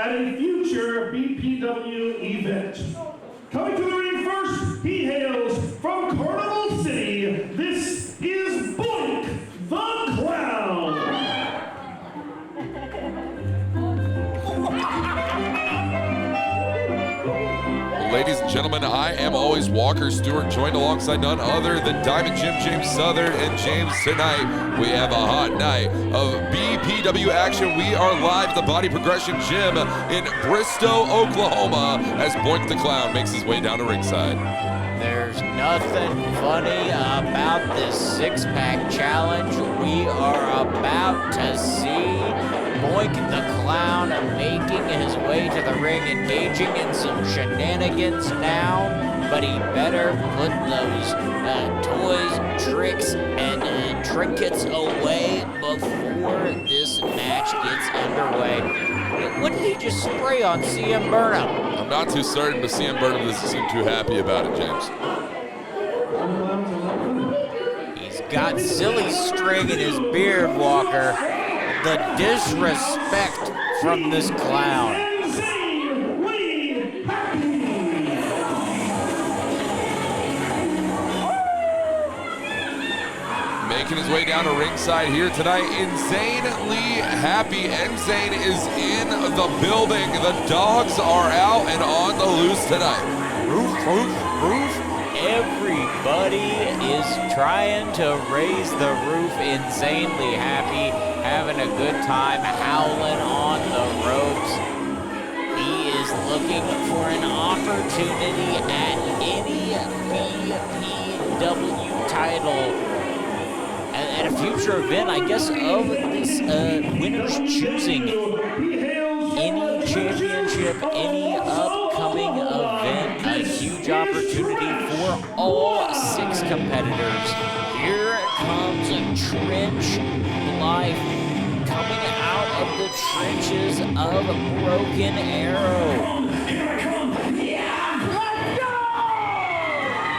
at a future BPW event. Coming to the ring first, he hails from Carnival City. This is Boink the Clown. Ladies and gentlemen, I am always Walker Stewart, joined alongside none other than Diamond Jim, James Southern, and James. Tonight, we have a hot night of BPW action. We are live at the Body Progression Gym in Bristow, Oklahoma, as Boink the Clown makes his way down to ringside. There's nothing funny about this six-pack challenge. We are about to see Boink the Clown making his way to the ring, engaging in some shenanigans now, but he better put those toys, tricks, and trinkets away before this match gets underway. What did he just spray on CM Burnham? I'm not too certain, but CM Burnham doesn't seem too happy about it, James. He's got silly string in his beard, Walker. The disrespect from this clown. Making his way down to ringside here tonight, Insanely Happy. Insane is in the building. The dogs are out and on the loose tonight. Roof, roof, roof. Everybody is trying to raise the roof. Insanely Happy, having a good time, howling on the ropes. He is looking for an opportunity at any BPW title. At a future event, I guess, of this winner's choosing. Any championship, any upcoming event, a huge opportunity for all six competitors. Here comes a Trench Life coming out of the trenches of Broken Arrow.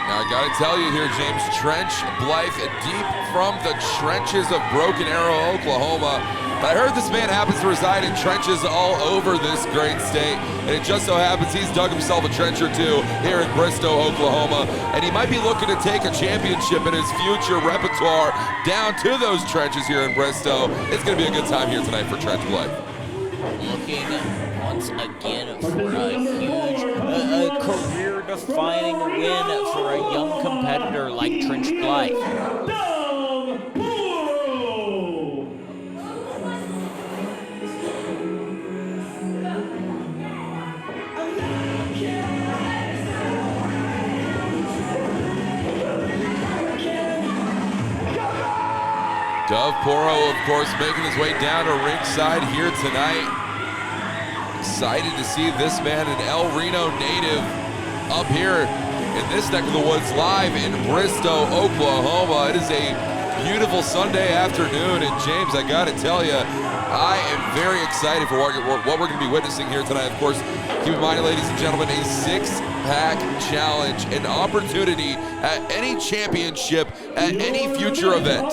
Now, I gotta tell you here, James, Trench Blythe, deep from the trenches of Broken Arrow, Oklahoma. But I heard this man happens to reside in trenches all over this great state, and it just so happens he's dug himself a trench or two here in Bristow, Oklahoma, and he might be looking to take a championship in his future repertoire down to those trenches here in Bristow. It's gonna be a good time here tonight for Trench Blythe. Looking once again for a huge career-defining win for a young competitor like Trench Blythe. Dove Poro, of course, making his way down to ringside here tonight. Excited to see this man, an El Reno native, up here in this neck of the woods, live in Bristow, Oklahoma. It is a beautiful Sunday afternoon, and James, I gotta tell you, I am very excited for what we're gonna be witnessing here tonight. Of course, keep in mind, ladies and gentlemen, a six-pack challenge, an opportunity at any championship, at any future event.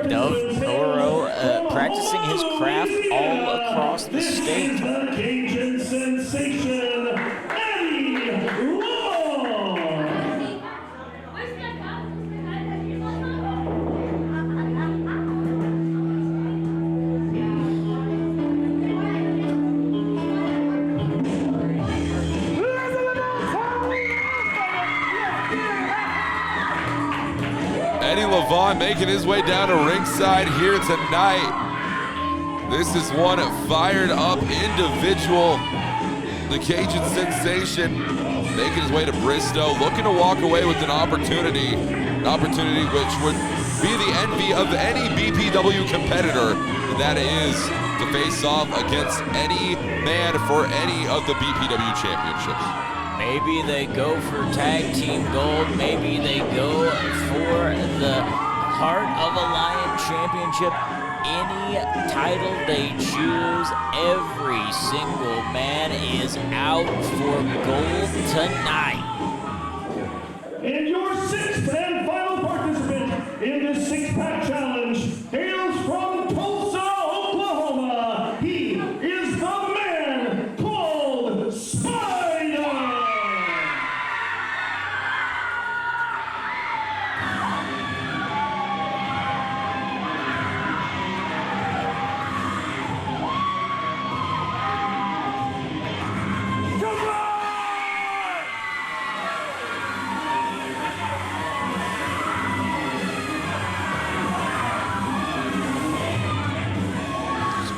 Dove Poro practicing his craft all across the state. Cajun sensation, Eddie Eddie Levon making his way down to ringside here tonight. This is one fired up individual. The Cajun sensation making his way to Bristow, looking to walk away with an opportunity which would be the envy of any BPW competitor, and that is to face off against any man for any of the BPW championships. Maybe they go for tag team gold. Maybe they go for the Heart of a Lion championship. Any title they choose, every single man is out for gold tonight. And your sixth and final participant in this six-pack challenge hails from Tulsa, Oklahoma. He is the man,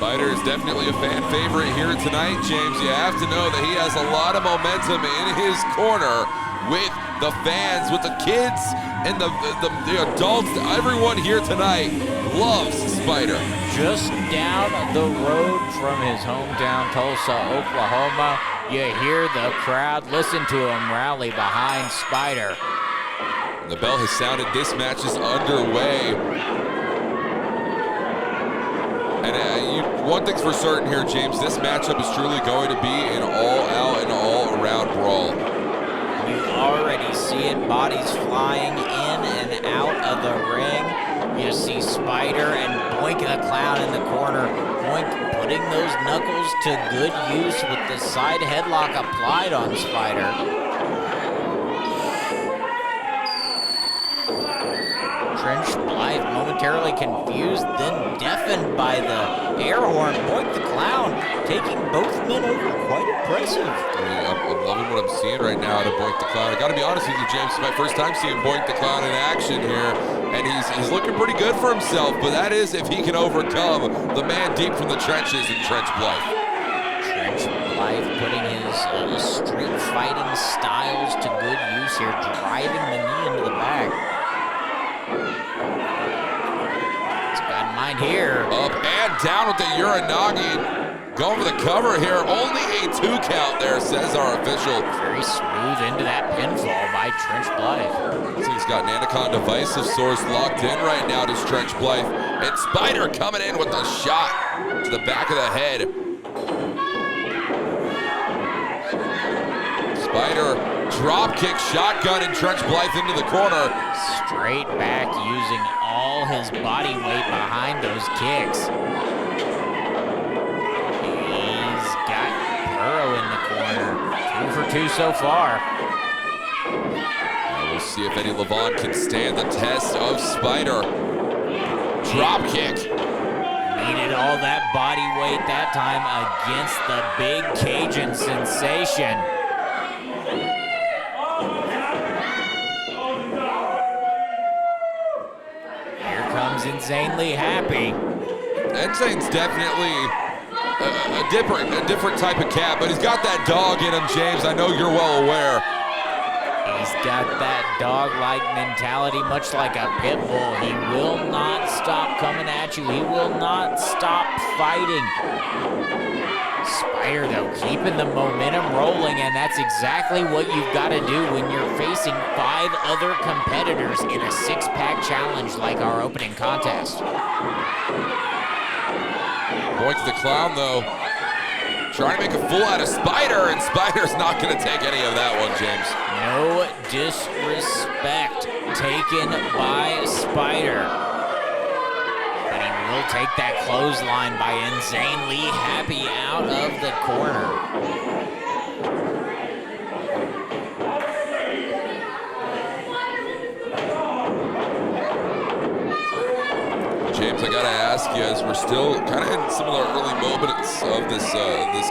Spider is definitely a fan favorite here tonight, James. You have to know that he has a lot of momentum in his corner with the fans, with the kids, and the adults. Everyone here tonight loves Spider. Just down the road from his hometown, Tulsa, Oklahoma, you hear the crowd, listen to him rally behind Spider. The bell has sounded. This match is underway. And one thing's for certain here, James, this matchup is truly going to be an all-out and all-around brawl. You already see it, bodies flying in and out of the ring. You see Spider and Boink the Clown in the corner. Boink putting those knuckles to good use with the side headlock applied on Spider. Trench Blythe momentarily confused, then deafened by the air horn. Boink the Clown taking both men over. Quite impressive. I'm loving what I'm seeing right now out of Boink the Clown. I gotta be honest with you, James, it's my first time seeing Boink the Clown in action here, and he's looking pretty good for himself, but that is if he can overcome the man deep from the trenches in Trench Blythe. Trench Blythe putting his street fighting styles to good use here, driving the knee into the back. Here. Up and down with the Uranagi. Going for the cover here. Only a 2 count there, says our official. Very smooth into that pinfall by Trench Blythe. He's got an Anaconda Vice of sorts locked in right now to Trench Blythe. And Spider coming in with a shot to the back of the head. Spider drop kick shotgun and Trench Blythe into the corner. Straight back using all his body weight behind those kicks. He's got Burrow in the corner. 2 for 2 so far. We'll see if Eddie Levon can stand the test of Spider. Drop kick. Needed all that body weight that time against the big Cajun sensation. Insanely happy. Insane's definitely a different type of cat, but he's got that dog in him, James. I know you're well aware. He's got that dog-like mentality, much like a pit bull. He will not stop coming at you. He will not stop fighting. Spider, though, keeping the momentum rolling, and that's exactly what you've got to do when you're facing 5 other competitors in a 6-pack challenge like our opening contest. Boink the Clown, though, trying to make a fool out of Spider, and Spider's not going to take any of that one, James. No disrespect taken by Spider. Will take that clothesline by Insanely Happy out of the corner. James, I gotta ask you, as we're still kind of in similar early moments of this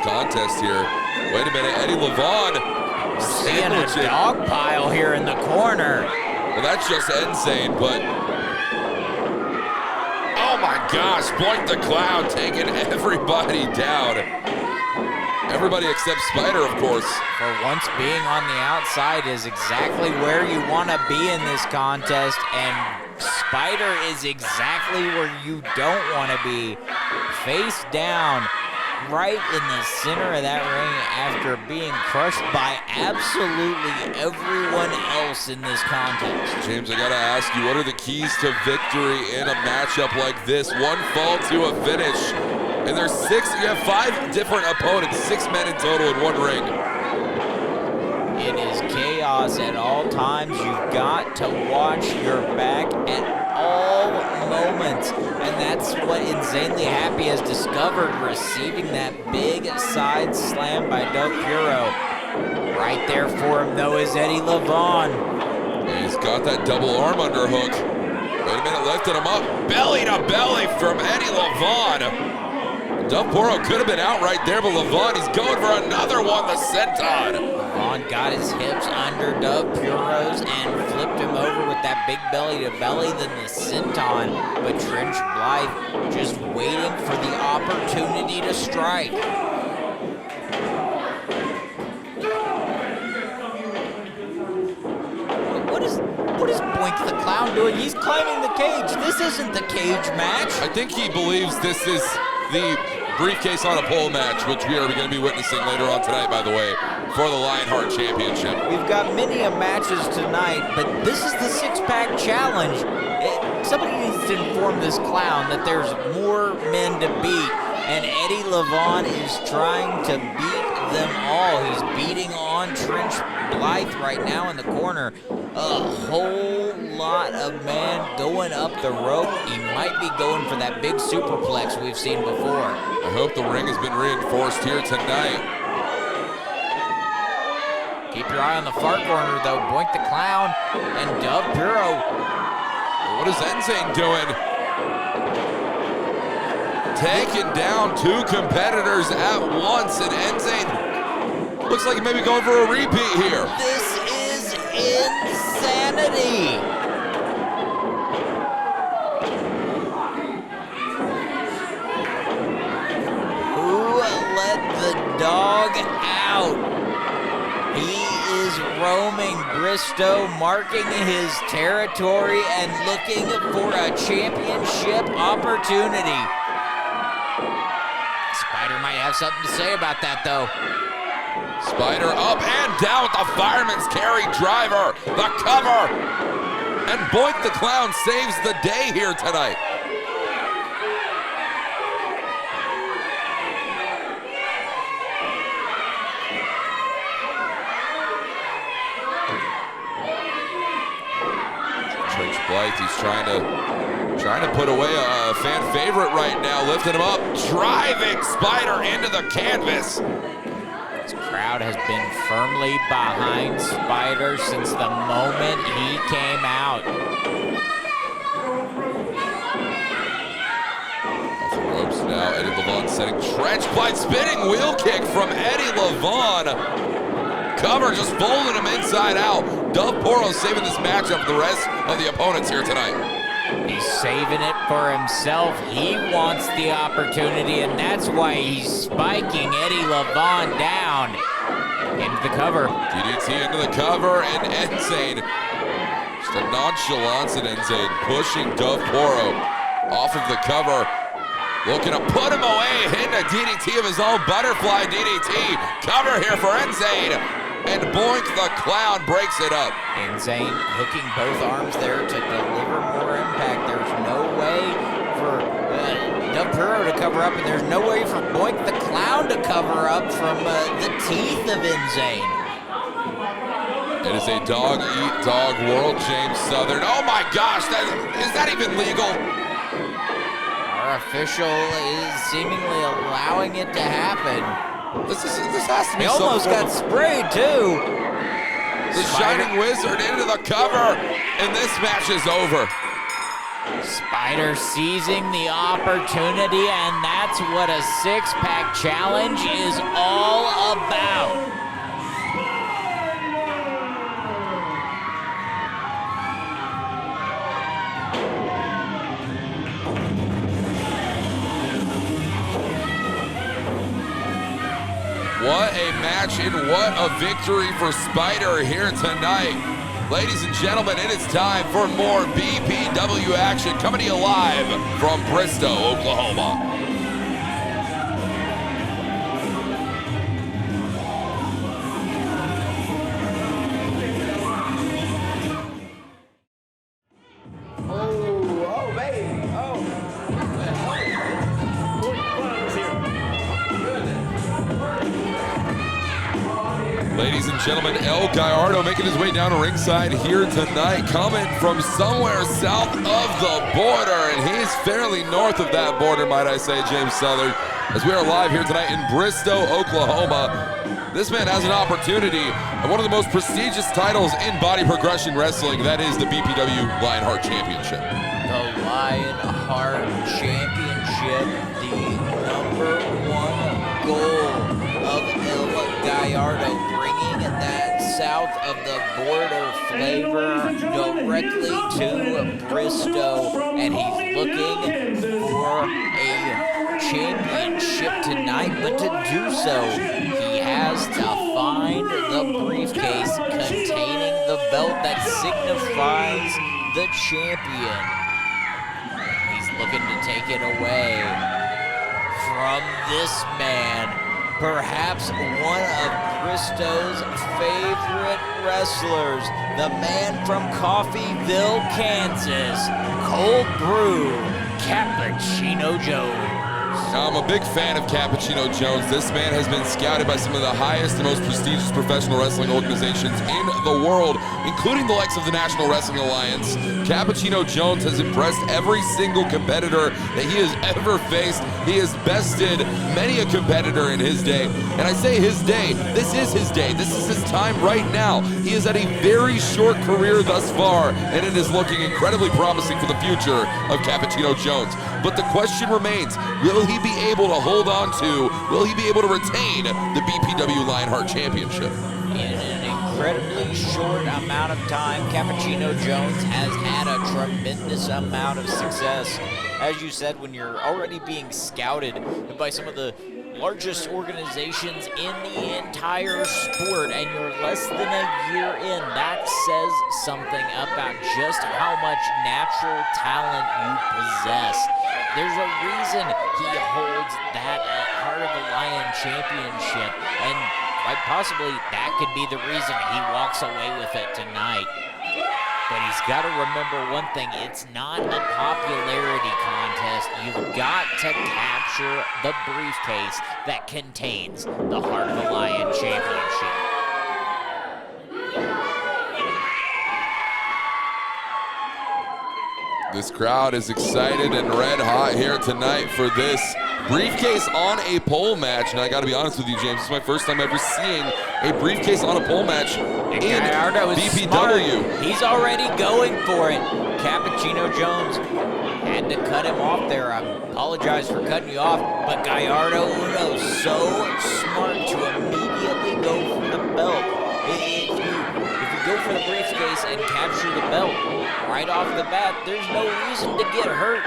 contest here. Wait a minute, Eddie Levon. Seeing a dog pile here in the corner. Well, that's just insane, but oh my gosh, Boink the Clown taking everybody down. Everybody except Spider, of course. For once, being on the outside is exactly where you want to be in this contest, and Spider is exactly where you don't want to be. Face down, right in the center of that ring after being crushed by absolutely everyone else in this contest. James, I gotta ask you, what are the keys to victory in a matchup like this? One fall to a finish, and there's 6, you have 5 different opponents, 6 men in total in one ring. It is chaos at all times. You've got to watch your back at all moments, and that's what Insanely Happy has discovered, receiving that big side slam by Doug Puro. Right there for him, though, is Eddie Levon. He's got that double arm underhook. Wait a minute, lifting him up. Belly to belly from Eddie Levon. Poro could have been out right there, but Levon, he's going for another one, the senton. Levon got his hips under Dove Puro's and flipped him over with that big belly to belly, then the senton. But Trench Blythe just waiting for the opportunity to strike. What is Boink the Clown doing? He's climbing the cage. This isn't the cage match. I think he believes this is the briefcase on a pole match, which we are going to be witnessing later on tonight, by the way, for the Lionheart Championship. We've got many matches tonight, but this is the six-pack challenge. Somebody needs to inform this clown that there's more men to beat, and Eddie Levon is trying to beat them all. He's beating on Trench Blythe right now in the corner. A whole lot of men going up the rope. He might be going for that big superplex we've seen before. I hope the ring has been reinforced here tonight. Keep your eye on the far corner, though. Boink the Clown and Dove Puro. What is Enzane doing? Taking down two competitors at once, and Enzane looks like he may be going for a repeat here. This is insanity. Who let the dog out? He is roaming Bristow, marking his territory and looking for a championship opportunity. Spider might have something to say about that, though. Spider up and down with the fireman's carry driver, the cover, and Boink the Clown saves the day here tonight. Trench Blythe, he's trying to put away a fan favorite right now, lifting him up, driving Spider into the canvas. This crowd has been firmly behind Spider since the moment he came out. Off the ropes now, Eddie Levon setting Trench Blythe, spinning wheel kick from Eddie Levon. Cover just folding him inside out. Dove Poro saving this matchup for the rest of the opponents here tonight. He's saving it for himself. He wants the opportunity, and that's why he's spiking Eddie Levon down. Into the cover. DDT into the cover, and Enzane, just a nonchalance at Enzane, pushing Dove Poro off of the cover. Looking to put him away, hitting a DDT of his own, butterfly DDT. Cover here for Enzane, and Boink the Clown breaks it up. Enzane hooking both arms there to deliver more impact. There's no way for Dove Puro to cover up, and there's no way for Boink the Clown to cover up from the teeth of Enzane. It is a dog-eat-dog world, James Southern. Oh my gosh, is that even legal? Our official is seemingly allowing it to happen. This has to be. He almost got sprayed too. The Shining Wizard into the cover, and this match is over. Spider seizing the opportunity, and that's what a six-pack challenge is all about. What a match and what a victory for Spider here tonight. Ladies and gentlemen, it is time for more BPW action coming to you live from Bristow, Oklahoma. Ladies and gentlemen, Gallardo making his way down to ringside here tonight, coming from somewhere south of the border, and he's fairly north of that border, might I say, James Southern, as we are live here tonight in Bristow, Oklahoma. This man has an opportunity at one of the most prestigious titles in body progression wrestling, that is the BPW Lionheart Championship. The Lionheart Championship, the number of the border flavor directly to Bristow, and he's looking for a championship tonight, but to do so, he has to find the briefcase containing the belt that signifies the champion. He's looking to take it away from this man, perhaps one of Bristow's favorite wrestlers, the man from Coffeyville, Kansas, Cold Brew, Cappuccino Jones. I'm a big fan of Cappuccino Jones. This man has been scouted by some of the highest and most prestigious professional wrestling organizations in the world, including the likes of the National Wrestling Alliance. Cappuccino Jones has impressed every single competitor that he has ever faced. He has bested many a competitor in his day. And I say his day, this is his day. This is his time right now. He has had a very short career thus far, and it is looking incredibly promising for the future of Cappuccino Jones. But the question remains, will he be able to hold on to, will he be able to retain the BPW Lionheart Championship? In an incredibly short amount of time, Cappuccino Jones has had a tremendous amount of success. As you said, when you're already being scouted by some of the largest organizations in the entire sport, and you're less than a year in, that says something about just how much natural talent you possess. There's a reason he holds that Heart of the Lion championship, and quite possibly that could be the reason he walks away with it tonight. But he's got to remember one thing, it's not a popularity contest. You've got to capture the briefcase that contains the Heart of the Lion championship. This crowd is excited and red hot here tonight for this briefcase on a pole match. And I gotta be honest with you, James, this is my first time ever seeing a briefcase on a pole match in Gallardo is BPW. smart. He's already going for it. Cappuccino Jones had to cut him off there. I apologize for cutting you off, but Gallardo Uno so smart to immediately go for the belt. If you go for the briefcase and capture the belt right off the bat, there's no reason to get hurt.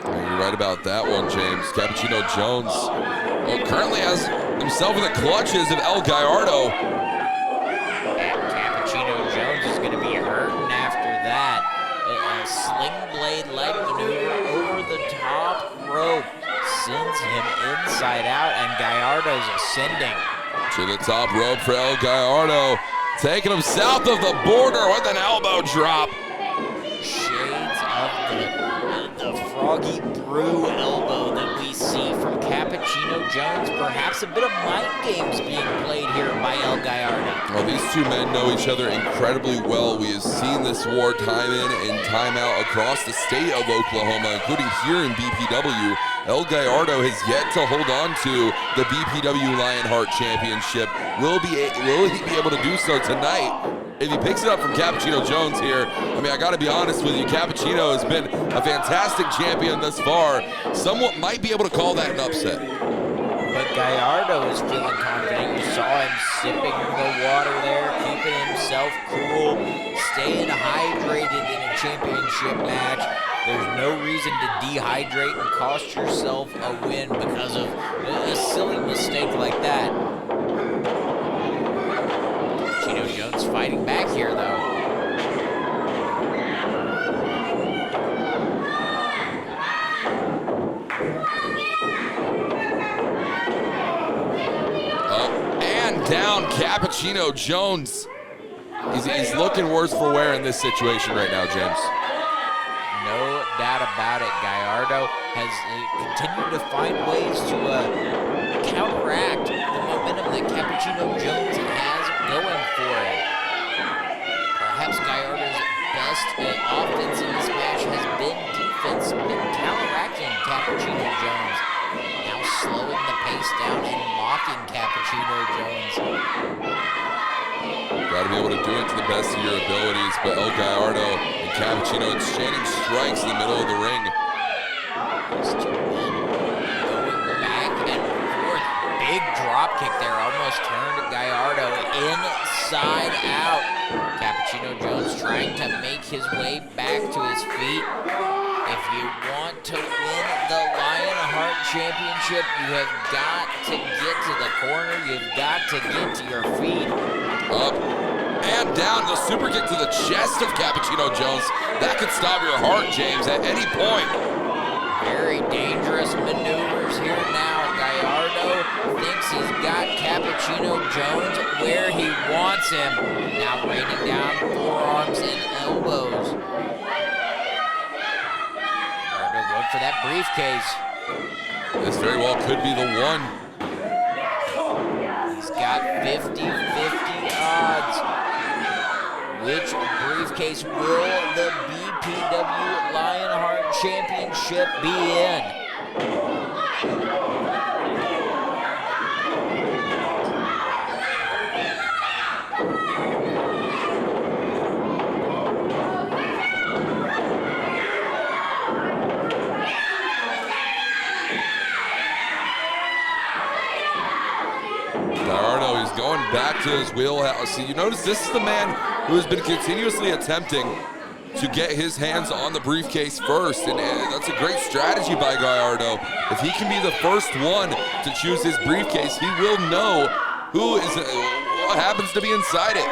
You're right about that one, James. Cappuccino Jones currently has himself in the clutches of El Gallardo. And Cappuccino Jones is going to be hurting after that. A sling blade leg maneuver over the top rope sends him inside out, and Gallardo's ascending. To the top rope for El Gallardo, taking him south of the border with an elbow drop. Shades of the Froggy Brew elbow that we see from Cappuccino Jones. Perhaps a bit of mind games being played here by El Gallardo. Well, these two men know each other incredibly well. We have seen this war time in and time out across the state of Oklahoma, including here in BPW. El Gallardo has yet to hold on to the BPW Lionheart Championship. Will he be able to do so tonight? If he picks it up from Cappuccino Jones here, I mean, I gotta be honest with you, Cappuccino has been a fantastic champion thus far. Someone might be able to call that an upset. But Gallardo is feeling confident. You saw him sipping the water there, keeping himself cool, staying hydrated in a championship match. There's no reason to dehydrate and cost yourself a win because of a silly mistake like that. Chino Jones fighting back here, though. Up and down, Cappuccino Jones. He's looking worse for wear in this situation right now, James. No doubt about it. Gallardo has continued to find ways to counteract the momentum that Cappuccino Jones has going for it. Perhaps Gallardo's best offense in this match has been defense, been counteracting Cappuccino Jones. Now slowing the pace down and mocking Cappuccino Jones. Got to be able to do it to the best of your abilities, but El Gallardo and Cappuccino exchanging strikes in the middle of the ring. These two men going back and forth. Big drop kick there. Almost turned Gallardo inside out. Cappuccino Jones trying to make his way back to his feet. If you want to win the Lionheart Championship, you have got to get to the corner. You've got to get to your feet. Up and down, the super kick to the chest of Cappuccino Jones. That could stop your heart, James, at any point. Very dangerous maneuvers here now. Gallardo thinks he's got Cappuccino Jones where he wants him. Now raining down forearms and elbows. Look for that briefcase. This very well could be the one. He's got 50-50 odds. Which briefcase will the BPW Lionheart Championship be in? Gallardo, he's going back to his wheelhouse. See, you notice this is the man who has been continuously attempting to get his hands on the briefcase first, and that's a great strategy by Gallardo. If he can be the first one to choose his briefcase, he will know what happens to be inside it.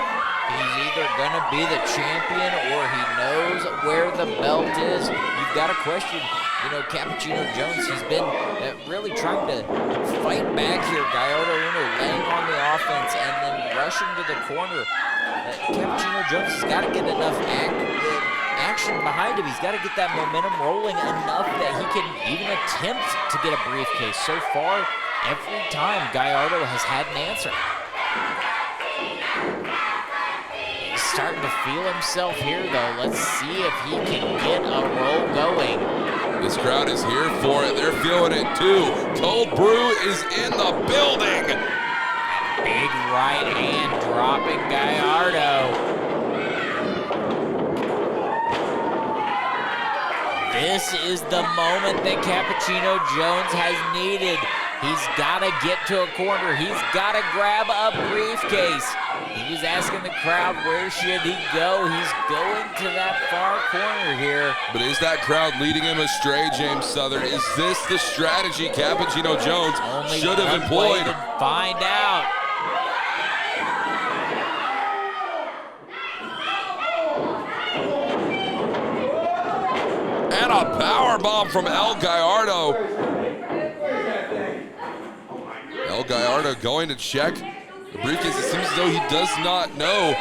He's either gonna be the champion or he knows where the belt is. You've got to question, Cappuccino Jones. He's been really trying to fight back here. Gallardo laying on the offense and then rushing to the corner. Cappuccino Jones has got to get enough action behind him. He's got to get that momentum rolling enough that he can even attempt to get a briefcase. So far, every time Gallardo has had an answer. He's starting to feel himself here, though. Let's see if he can get a roll going. This crowd is here for it. They're feeling it, too. Cold Brew is in the building. Big right hand dropping Gallardo. This is the moment that Cappuccino Jones has needed. He's got to get to a corner. He's got to grab a briefcase. He was asking the crowd, where should he go? He's going to that far corner here. But is that crowd leading him astray, James Southern? Is this the strategy Cappuccino Jones should have employed? Find out. And a power bomb from El Gallardo. El Gallardo going to check the briefcase. It seems as though he does not know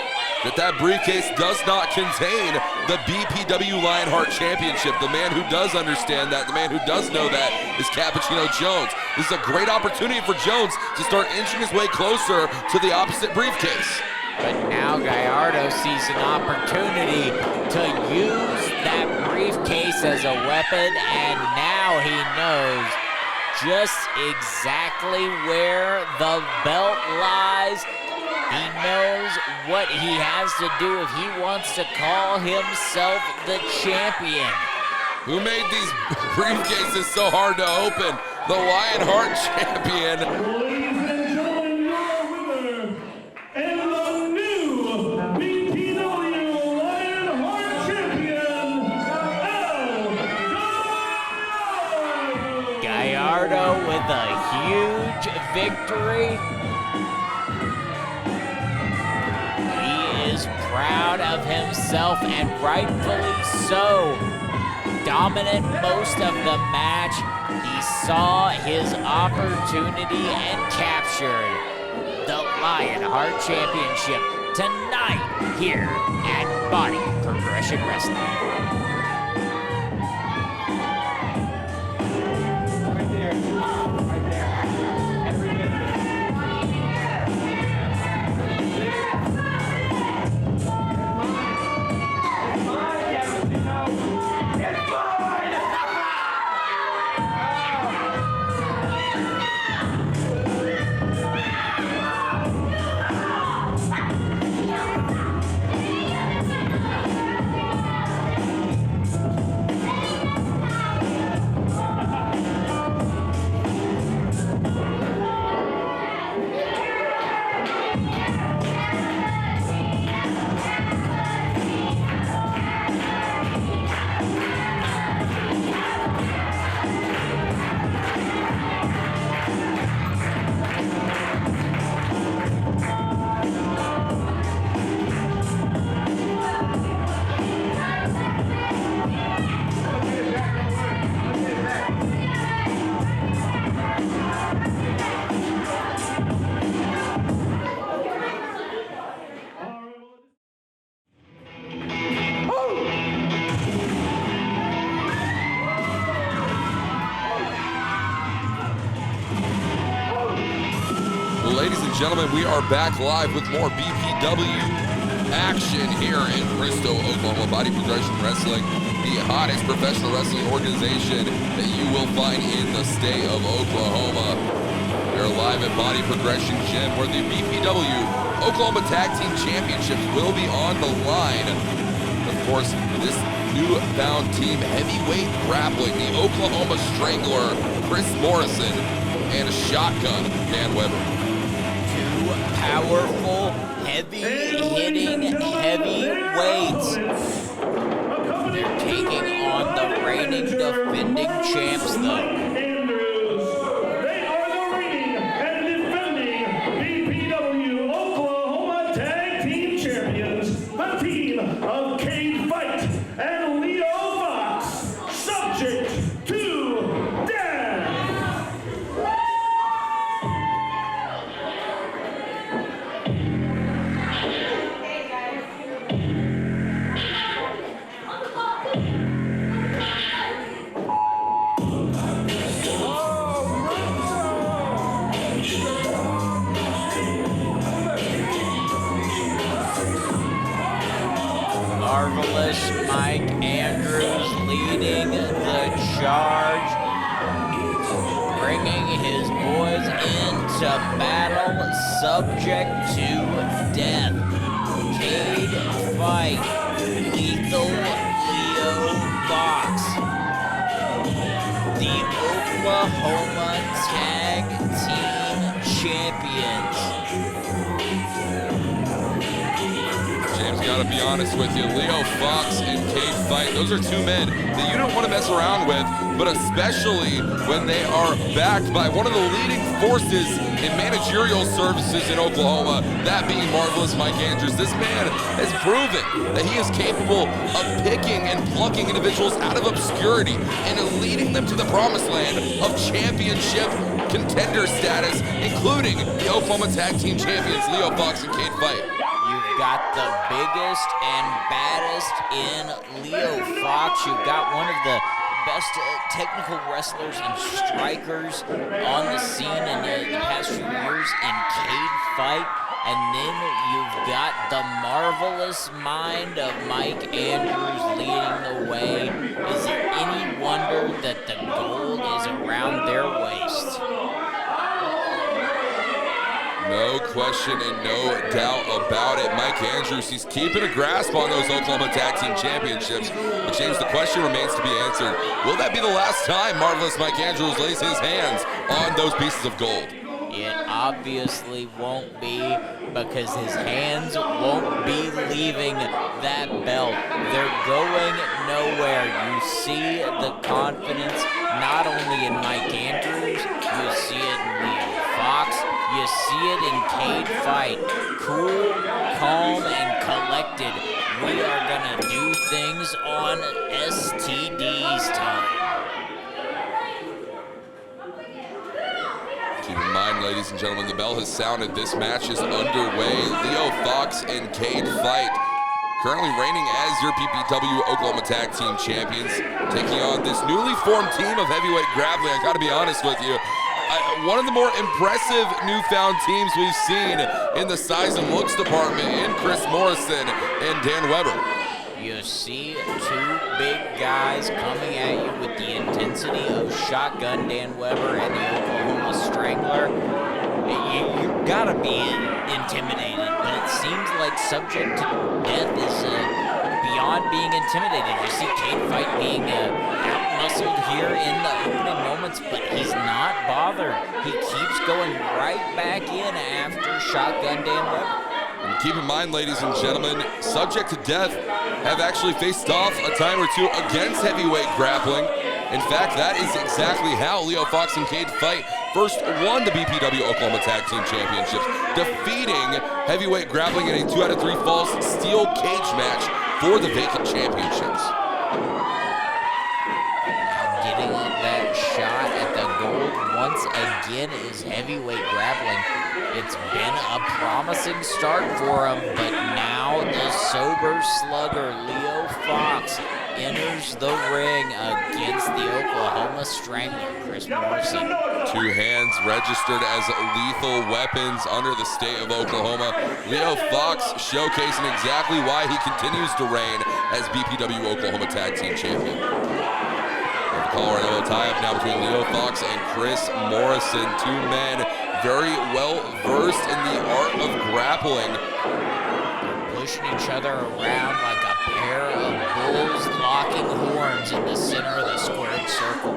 that briefcase does not contain the BPW Lionheart Championship. The man who does understand that, the man who does know that, is Cappuccino Jones. This is a great opportunity for Jones to start inching his way closer to the opposite briefcase. But now Gallardo sees an opportunity to use that briefcase as a weapon, and now he knows just exactly where the belt lies. He knows what he has to do if he wants to call himself the champion. Who made these briefcases so hard to open? The Lionheart champion. Ladies and gentlemen, your winner and the new BPW Lionheart champion, El Gallardo with a huge victory. He is proud of himself, and rightfully so. Dominant most of the match. He saw his opportunity and captured the Lionheart Championship tonight here at Body Progression Wrestling. Well, ladies and gentlemen, we are back live with more BPW action here in Bristow, Oklahoma. Body Progression Wrestling, the hottest professional wrestling organization that you will find in the state of Oklahoma. We're live at Body Progression Gym, where the BPW Oklahoma Tag Team Championships will be on the line. Of course, this newfound team, heavyweight grappling, the Oklahoma Strangler, Chris Morrison, and Shotgun, Dan Weber. Two powerful, heavy-hitting heavyweights. They're taking on the reigning, defending champs, though. They are the reigning and defending BPW Oklahoma Tag Team Champions, the team of Cade, Fite, and Leo Fox, subject to death. Marvelous Mike Andrews leading the charge, bringing his boys into battle, subject to death. Cade, Fite, Lethal Leo Fox, the Oklahoma Tag Team Champions. James, gotta be honest with you, Leo Fox and Cade Fite, those are two men that you don't want to mess around with, but especially when they are backed by one of the leading forces in managerial services in Oklahoma, that being Marvelous Mike Andrews. This man has proven that he is capable of picking and plucking individuals out of obscurity and leading them to the promised land of championship contender status, including the Oklahoma Tag Team Champions, Leo Fox and Cade Fite. You've got the biggest and baddest in Leo Fox. You've got one of the best technical wrestlers and strikers on the scene in the past few years in Cade Fite. And then you've got the marvelous mind of Mike Andrews leading the way. Is it any wonder that the gold is around their waist? No question and no doubt about it. Mike Andrews, he's keeping a grasp on those Oklahoma Tag Team Championships. But James, the question remains to be answered. Will that be the last time Marvelous Mike Andrews lays his hands on those pieces of gold? It obviously won't be, because his hands won't be leaving that belt. They're going nowhere. You see the confidence not only in Mike Andrews, you see it in Leo Fox, you see it in Cade Fite. Cool, calm, and collected. We are gonna do things on STD's time. Keep in mind, ladies and gentlemen, the bell has sounded. This match is underway. Leo Fox and Cade Fite, currently reigning as your BPW Oklahoma Tag Team Champions, taking on this newly formed team of heavyweight grappling. I gotta be honest with you, one of the more impressive newfound teams we've seen in the size and looks department in Chris Morrison and Dan Weber. You see two big guys coming at you with the intensity of Shotgun Dan Weber and the Oklahoma Strangler. You gotta be intimidated, but it seems like subject to death is beyond being intimidated. You see Cade Fite being out-muscled here in the opening moments, but he's not bothered. He keeps going right back in after Shotgun Dan Weber. And keep in mind, ladies and gentlemen, subject to death have actually faced off a time or two against heavyweight grappling. In fact, that is exactly how Leo Fox and Cade Fite first won the BPW Oklahoma Tag Team Championships, defeating heavyweight grappling in a 2 out of 3 falls steel cage match for the vacant championships. Getting that shot at the gold once again is heavyweight grappling. It's been a promising start for him, but now the sober slugger Leo Fox enters the ring against the Oklahoma Strangler, Chris Morrison. Two hands registered as lethal weapons under the state of Oklahoma. Leo Fox showcasing exactly why he continues to reign as BPW Oklahoma Tag Team Champion. The collar and elbow tie-up now between Leo Fox and Chris Morrison. Two men very well versed in the art of grappling. Pushing each other around like a pair of bulls locking horns in the center of the squared circle.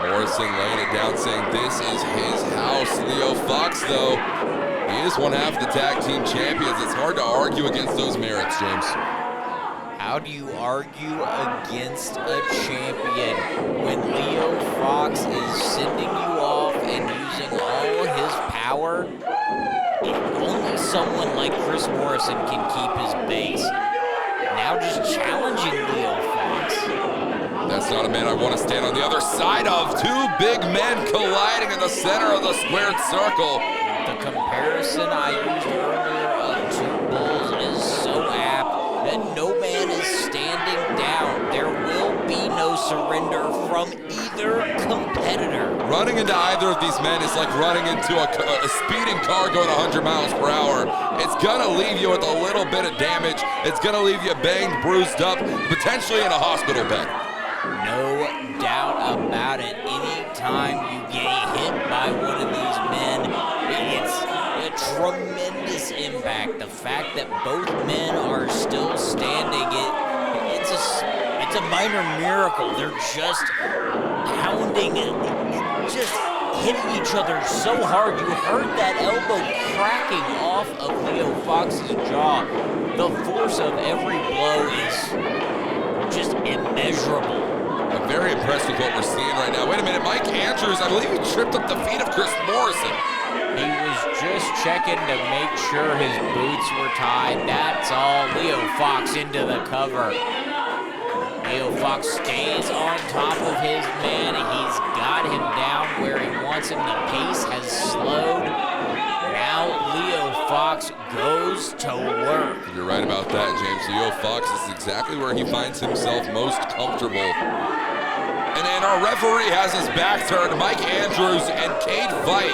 Morrison laying it down, saying this is his house. Leo Fox, though, he is one half of the tag team champions. It's hard to argue against those merits, James. How do you argue against a champion when Leo Fox is sending you off and using all his power? Only someone like Chris Morrison can keep his base. Now just challenging Leo Fox. That's not a man I want to stand on the other side of. Two big men colliding in the center of the squared circle. The comparison I used earlier of two bulls is so apt. That no man is standing down. There will be no surrender from either competitor. Running into either of these men is like running into a speeding car going 100 miles per hour. It's gonna leave you with a little bit of damage. It's gonna leave you banged, bruised up, potentially in a hospital bed. No doubt about it. Anytime you get hit by one of these men, it's a tremendous impact. The fact that both men are still standing, it's a minor miracle. They're just pounding, just hitting each other so hard. You heard that elbow cracking off of Leo Fox's jaw. The force of every blow is just immeasurable. I'm very impressed with what we're seeing right now. Wait a minute, Mike Andrews, I believe he tripped up the feet of Chris Morrison. He was just checking to make sure his boots were tied. That's all. Leo Fox into the cover. Leo Fox stays on top of his man. He's got him down where he wants him. The pace has slowed. Now Leo Fox goes to work. You're right about that, James. Leo Fox is exactly where he finds himself most comfortable. And our referee has his back turned. Mike Andrews and Cade Fite.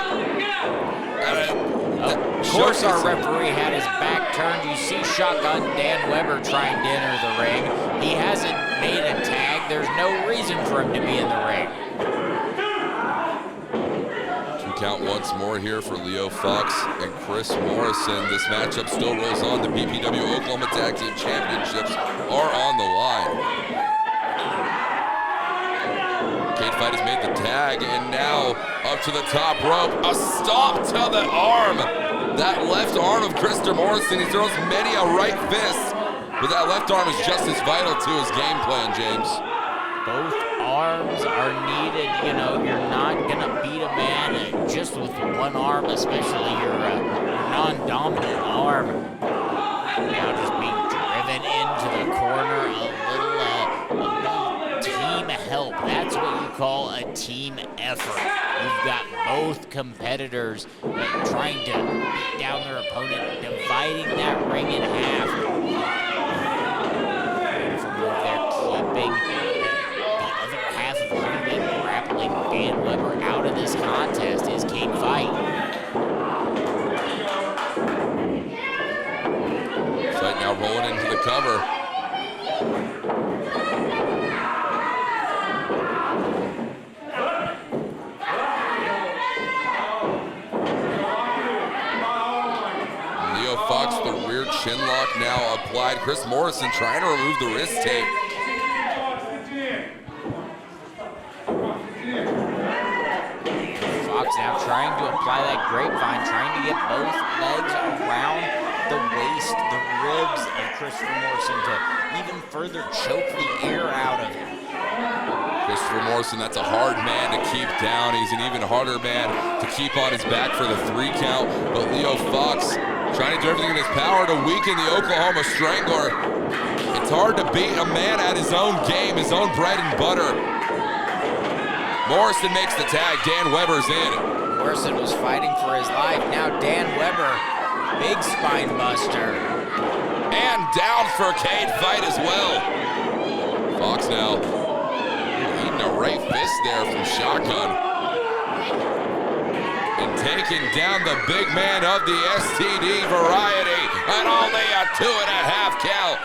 Of course our referee had his back turned. You see Shotgun Dan Weber trying to enter the ring. He hasn't made a tag. There's no reason for him to be in the ring. Two count once more here for Leo Fox and Chris Morrison. This matchup still rolls on. The BPW Oklahoma Tag Team Championships are on the line. Cade Fite has made the tag, and now up to the top rope. A stomp to the arm. That left arm of Chris Morrison. He throws many a right fist, but that left arm is just as vital to his game plan, James. Both arms are needed. You know, you're not going to beat a man just with one arm, especially your non-dominant arm. Now just being driven into the corner, a little team help. That's what you call a team effort. You've got both competitors trying to beat down their opponent, dividing that ring in half. They're keeping the other half of the ring grappling Dan Weber out of this contest is Cade Fite. Fite now rolling into the cover. Fox, the rear chin lock now applied. Chris Morrison trying to remove the wrist tape. Fox now trying to apply that grapevine, trying to get both legs around the waist, the ribs of Christopher Morrison to even further choke the air out of him. Christopher Morrison, that's a hard man to keep down. He's an even harder man to keep on his back for the 3 count. But Leo Fox trying to do everything in his power to weaken the Oklahoma Strangler. It's hard to beat a man at his own game, his own bread and butter. Morrison makes the tag. Dan Weber's in. Morrison was fighting for his life. Now Dan Weber, big spine buster. And down for Cade Fite as well. Fox now eating a right fist there from shotgun. And taking down the big man of the STD variety at only a 2.5 count.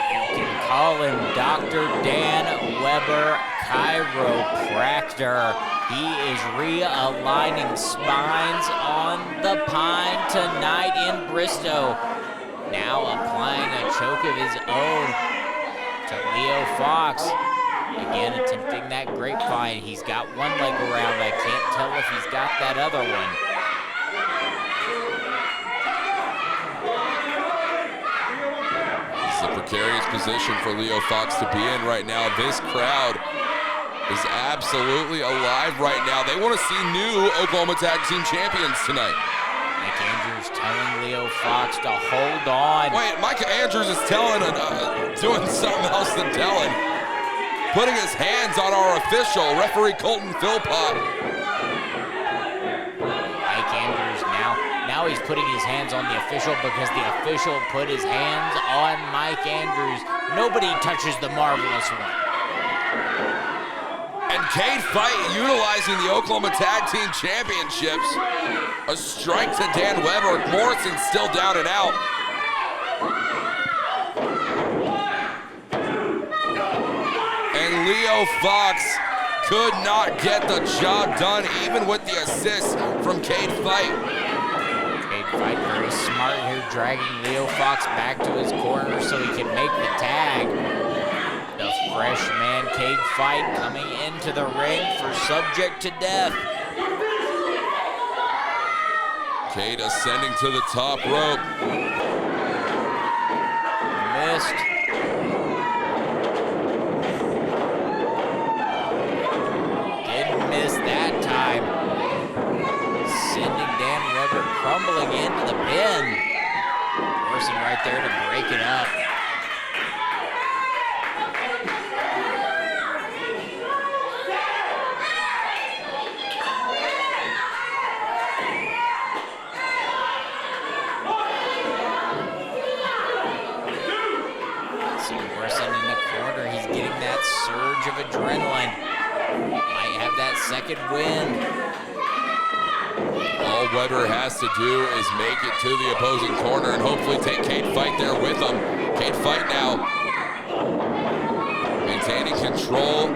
You can call him Dr. Dan Weber, chiropractor. He is realigning spines on the Pine tonight in Bristow. Now applying a choke of his own to Leo Fox. Again, attempting that grapevine. He's got one leg around. I can't tell if he's got that other one. It's a precarious position for Leo Fox to be in right now. This crowd is absolutely alive right now. They want to see new Oklahoma Tag Team Champions tonight. Mike Andrews telling Leo Fox to hold on. Wait, Mike Andrews is telling, doing something else than telling. Putting his hands on our official, referee Colton Philpott. Mike Andrews now he's putting his hands on the official because the official put his hands on Mike Andrews. Nobody touches the Marvelous One. And Cade Fite utilizing the Oklahoma Tag Team Championships. A strike to Dan Weber. Morrison still down and out. And Leo Fox could not get the job done, even with the assist from Cade Fite. Cade Fite very smart here, dragging Leo Fox back to his corner so he can make the tag. The freshman Cade Fite coming into the ring for subject to death. Cade ascending to the top rope. Missed. Didn't miss that time. Sending Dan Weber crumbling into the pin. Morrison right there to break it up. Surge of adrenaline. Might have that second win. All Weber has to do is make it to the opposing corner and hopefully take Cade Fite there with him. Cade Fite now maintaining control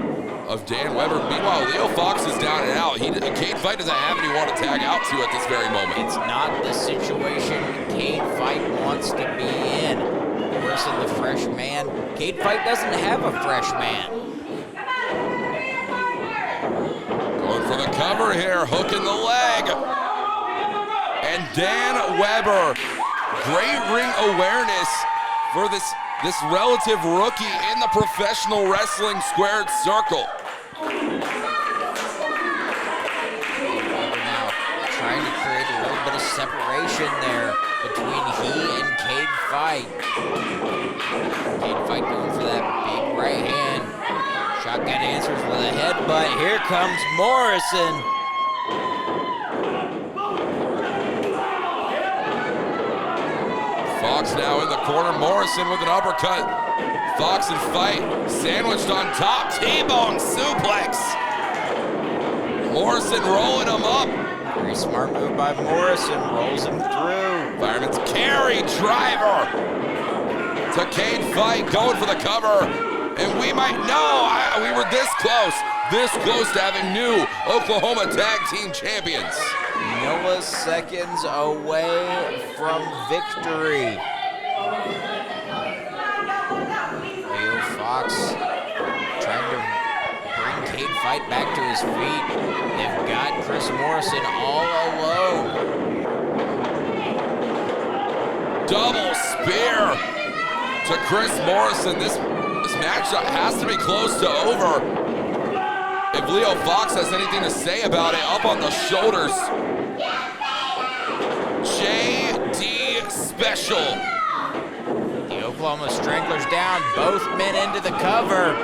of Dan Weber. Meanwhile, Leo Fox is down and out. Cade Fite doesn't have anyone to tag out to at this very moment. It's not the situation Cade Fite wants to be in. Morrison, the fresh man. Cade Fite doesn't have a fresh man. Going for the cover here, hook in the leg. And Dan Weber, great ring awareness for this relative rookie in the professional wrestling squared circle. Now trying to create a little bit of separation there between he and Cade Fite. Cade Fite going for that big right hand. Shotgun answers with a headbutt. Here comes Morrison. Fox now in the corner. Morrison with an uppercut. Fox and Fite sandwiched on top. T-bone suplex. Morrison rolling him up. Very smart move by Morrison. Rolls him through. Fireman's carry driver to Cade Fite, going for the cover. And we might know, we were this close to having new Oklahoma Tag Team Champions. Milliseconds away from victory. Leo Fox trying to bring Cade Fite back to his feet. They've got Chris Morrison all alone. Double spear to Chris Morrison. This matchup has to be close to over. If Leo Fox has anything to say about it, up on the shoulders. JD Special. The Oklahoma Stranglers down, both men into the cover.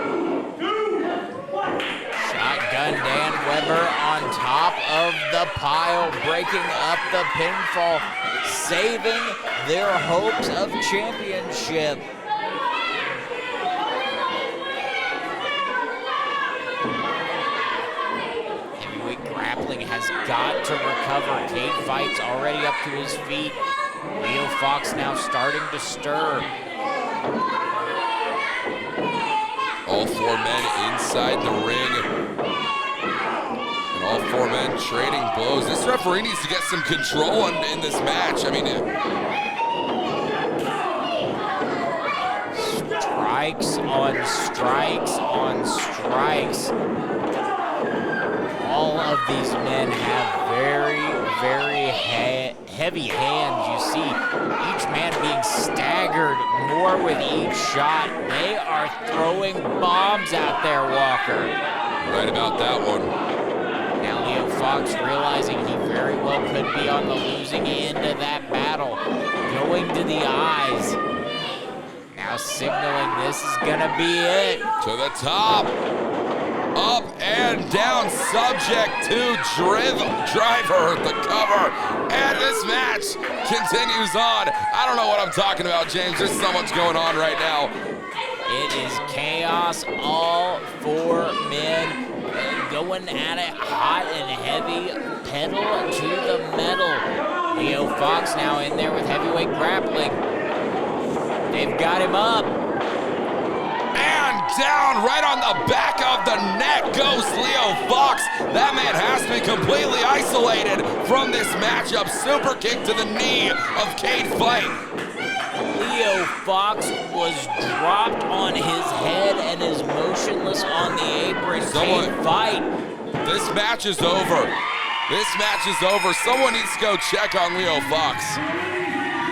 Shotgun Dan Trevor on top of the pile, breaking up the pinfall, saving their hopes of championship. Heavyweight grappling has got to recover. Cade Fite's already up to his feet. Leo Fox now starting to stir. All four men inside the ring. And all four men trading blows. This referee needs to get some control in this match. I mean, strikes on strikes on strikes. All of these men have very, very heavy hands. You see each man being staggered more with each shot. They are throwing bombs out there, Walker. Right about that one. Now Leo Fox realizing he very well could be on the losing end of that battle. Going to the eyes. Now signaling this is gonna be it. To the top. Up and down, subject to driver, the cover, and this match continues on. I don't know what I'm talking about, James. There's so much going on right now. It is chaos, all four men going at it hot and heavy, pedal to the metal. Leo Fox now in there with heavyweight grappling. They've got him up. Down right on the back of the neck goes Leo Fox. That man has to be completely isolated from this matchup. Super kick to the knee of Cade Fite. Leo Fox was dropped on his head and is motionless on the apron. Cade Fite. This match is over. This match is over. Someone needs to go check on Leo Fox.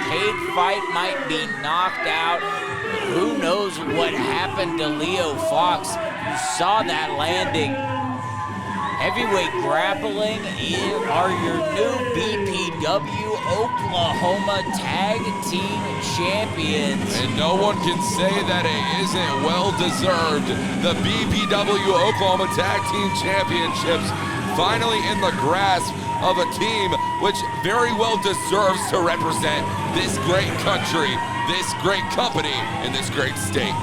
Cade Fite might be knocked out. Who knows what happened to Leo Fox? You saw that landing. Heavyweight grappling are your new BPW Oklahoma Tag Team Champions. And no one can say that it isn't well-deserved. The BPW Oklahoma Tag Team Championships finally in the grasp of a team which very well deserves to represent this great country, this great company, in this great state.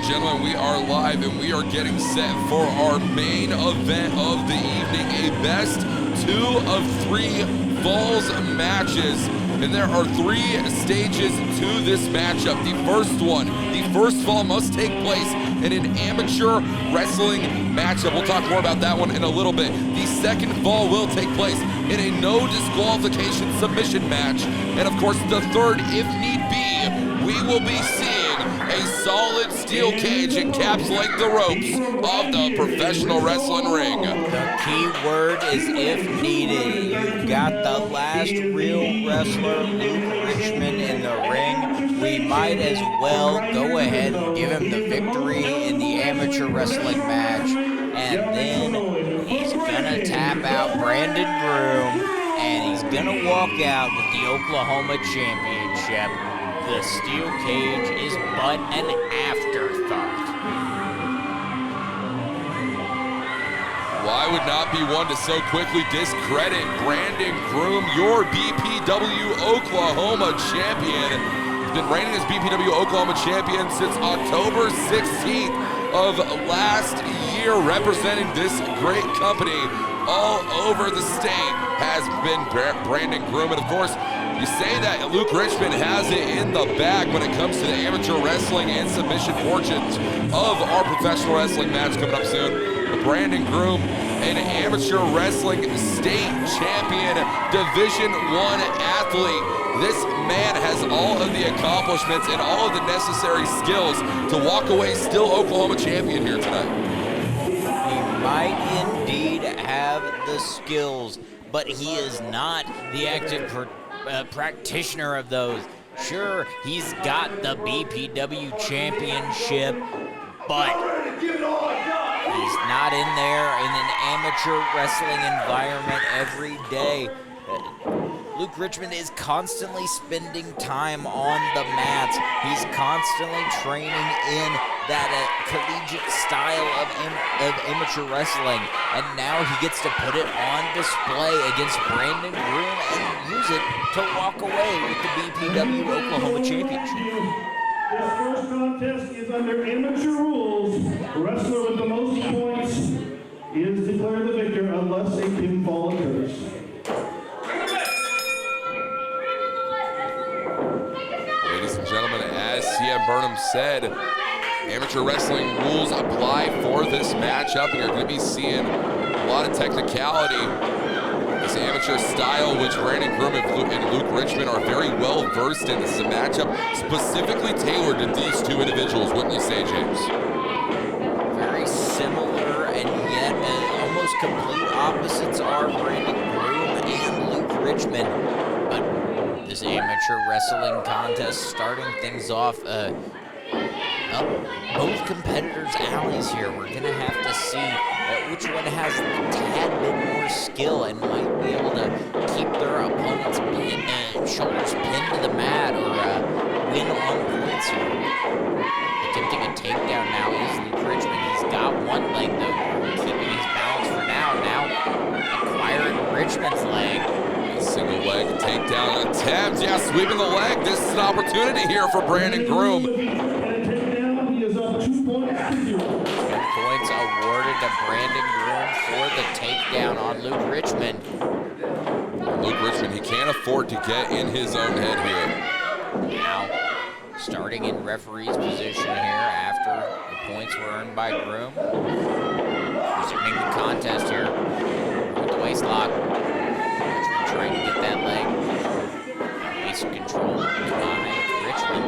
Gentlemen, we are live and we are getting set for our main event of the evening, a best 2 of 3 falls matches. And there are 3 stages to this matchup. The first fall must take place in an amateur wrestling matchup. We'll talk more about that one in a little bit. The second fall will take place in a no disqualification submission match. And of course, the third, if need be, we will be seeing a solid steel cage encapsulate the ropes of the professional wrestling ring. The Key word is if needed. You've got the last real wrestler, Luke Richmond, in the ring. We might as well go ahead and give him the victory in the amateur wrestling match. And then he's gonna tap out Brandon Groom, and he's gonna walk out with the Oklahoma Championship. The steel cage is but an afterthought. Well, I would not be one to so quickly discredit Brandon Groom, your BPW Oklahoma champion. He's been reigning as BPW Oklahoma champion since October 16th of last year, representing this great company all over the state has been Brandon Groom. And of course, you say that Luke Richmond has it in the bag when it comes to the amateur wrestling and submission fortunes of our professional wrestling match coming up soon. Brandon Groom, an amateur wrestling state champion, Division I athlete. This man has all of the accomplishments and all of the necessary skills to walk away still Oklahoma champion here tonight. He might indeed have the skills, but he is not the active practitioner of those. Sure, he's got the BPW championship, but he's not in there in an amateur wrestling environment every day. Luke Richmond is constantly spending time on the mats. He's constantly training in that collegiate style of amateur wrestling. And now he gets to put it on display against Brandon Groom and use it to walk away with the BPW Oklahoma Championship. This first contest is under amateur rules. The wrestler with the most points is declared the victor unless a pinfall occurs. Ladies and gentlemen, as CM Burnham said, amateur wrestling rules apply for this matchup, and you're going to be seeing a lot of technicality. This amateur style, which Brandon Groom and Luke Richmond are very well versed in. This is a matchup specifically tailored to these two individuals, wouldn't you say, James? Very similar, and yet almost complete opposites are Brandon Groom and Luke Richmond. But this amateur wrestling contest starting things off both competitors' alleys here. We're going to have to see which one has a tad bit more skill and might be able to keep their opponent's shoulders pinned to the mat or win on points here. Attempting a takedown now is Luke Richmond. He's got one leg though, keeping his balance for now. Now acquiring Richmond's leg. Single leg takedown attempt. Yeah, sweeping the leg. This is an opportunity here for Brandon Groom. 2 points to 0. 2 points awarded to Brandon Groom for the takedown on Luke Richmond. Luke Richmond, he can't afford to get in his own head here. Now, starting in referee's position here after the points were earned by Groom. Resuming the contest here with the waist lock. Richmond trying to get that leg. Waist control. Richmond.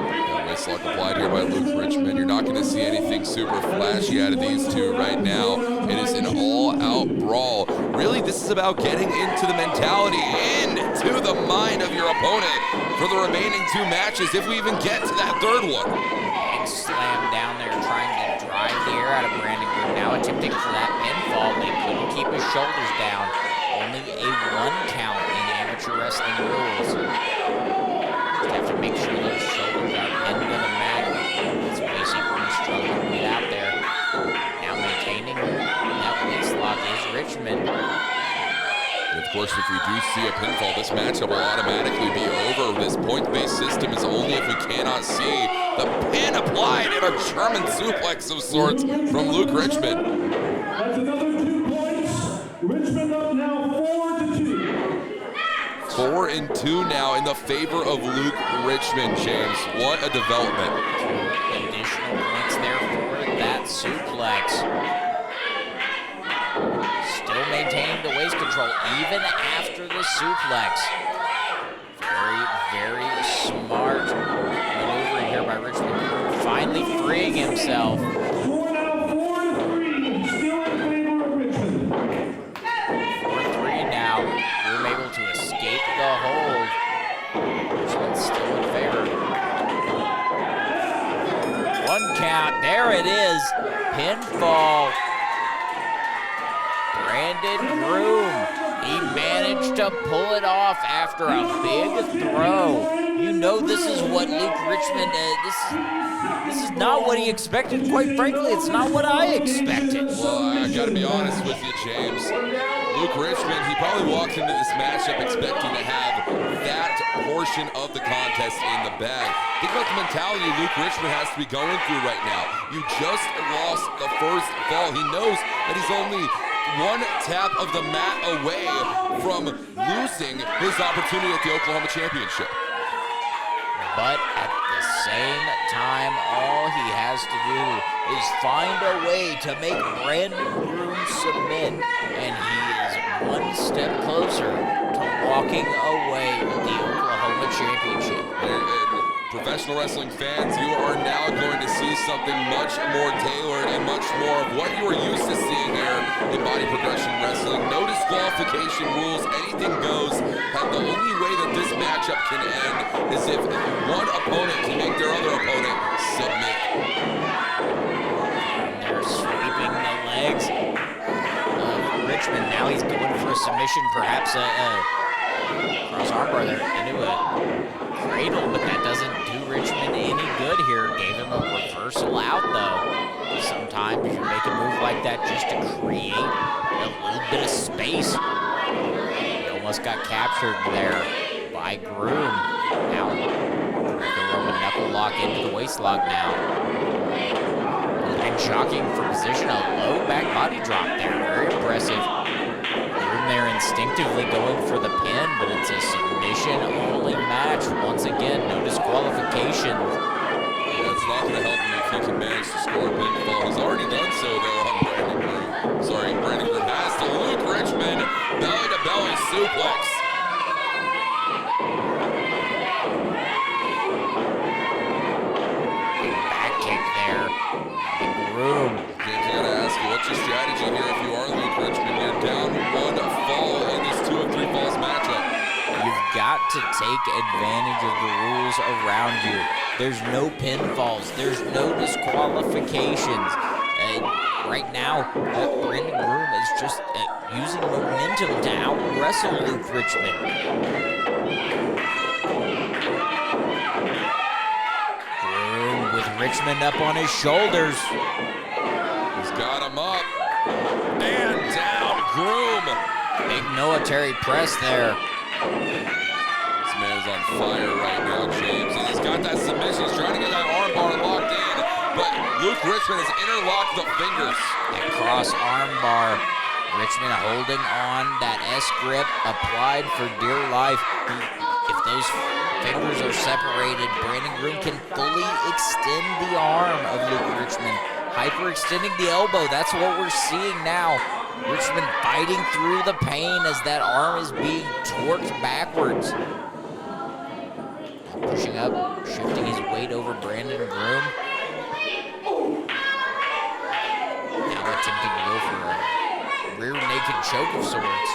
Waist lock applied here by Luke Richmond. You're not going to see anything super flashy out of these two right now. It is an all-out brawl. Really, this is about getting into the mentality, into the mind of your opponent for the remaining 2 matches, if we even get to that third one. Big slam down there, trying to drive the air out of Brandon Groom. Now attempting for that pinfall, but he couldn't keep his shoulders down. Only a 1 count in amateur wrestling rules. Just have to make sure those shoulders are pinned to the mat. It's basically struggling to get out there. Now maintaining that waist lock is Richmond. And of course, if we do see a pinfall, this matchup will automatically be over. This point-based system is only if we cannot see the pin applied in a German suplex of sorts from Luke Richmond. That's another 2 points. Richmond up now 4-2. 4-2 now in the favor of Luke Richmond, James. What a development. Additional points there for that suplex. Still maintaining the waist control even after the suplex. Very, very smart maneuver here by Richmond. Finally freeing himself. Score now 4-3. Still in favor of Richmond. out. There it is. Pinfall. Brandon Groom. He managed to pull it off after a big throw. You know this is what Luke Richmond, this is not what he expected. Quite frankly, it's not what I expected. Well, I gotta be honest with you, James. Luke Richmond, he probably walked into this matchup expecting to have that portion of the contest in the bag. Think about the mentality Luke Richmond has to be going through right now. You just lost the first fall. He knows that he's only one tap of the mat away from losing his opportunity at the Oklahoma Championship. But at the same time, all he has to do is find a way to make Brandon Groom submit, and he is one step closer to walking away with the Oklahoma Championship. Professional wrestling fans, you are now going to see something much more tailored and much more of what you are used to seeing here in body progression wrestling. No disqualification rules, anything goes. And the only way that this matchup can end is if one opponent can make their other opponent submit. They're sweeping the legs of Richmond. Now he's going for a submission, perhaps a cross armbar there into a cradle, but that doesn't do Richmond any good here. Gave him a reversal out, though. Sometimes you make a move like that just to create a little bit of space. He almost got captured there by Groom. Now, Greco-Roman knuckle lock into the waist lock now. And jockeying for position, a low back body drop there. Very impressive. They're instinctively going for the pin, but it's a submission-only match. Once again, no disqualification. Yeah, it's not going to help him if he can manage to score a pinfall. He's already done so, though, on Brandon Groom. Sorry, Brandon Groom has to Luke Richmond. Belly-to-belly suplex. Back kick there. Groom. James, I got to ask you, what's your strategy here if you are Luke Richmond? You're down one fall in this 2 of 3 falls matchup. You've got to take advantage of the rules around you. There's no pinfalls. There's no disqualifications. Right now, Brandon Groom is just using momentum to out-wrestle Luke Richmond. Groom with Richmond up on his shoulders. He's got him up. And down, Groom. Big military press there. This man is on fire right now, James. And he's got that submission. He's trying to get that armbar locked in, but Luke Richmond has interlocked the fingers. That cross armbar. Richmond holding on that S-grip, applied for dear life. If those fingers are separated, Brandon Groom can fully extend the arm of Luke Richmond. Hyperextending the elbow, that's what we're seeing now. Richmond fighting through the pain as that arm is being torqued backwards. Pushing up, shifting his weight over Brandon Groom. Now attempting to go for a rear naked choke of sorts.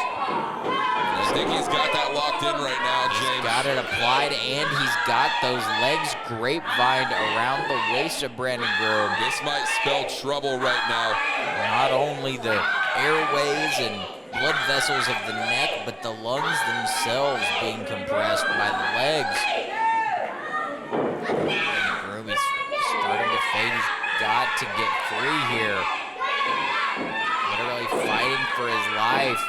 I think he's got that locked in right now, James. He's got it applied, and he's got those legs grapevined around the waist of Brandon Groom. This might spell trouble right now. Not only the airways and blood vessels of the neck, but the lungs themselves being compressed by the legs. Brandon Groom, he's starting to fade. He's got to get free here. Literally fighting for his life.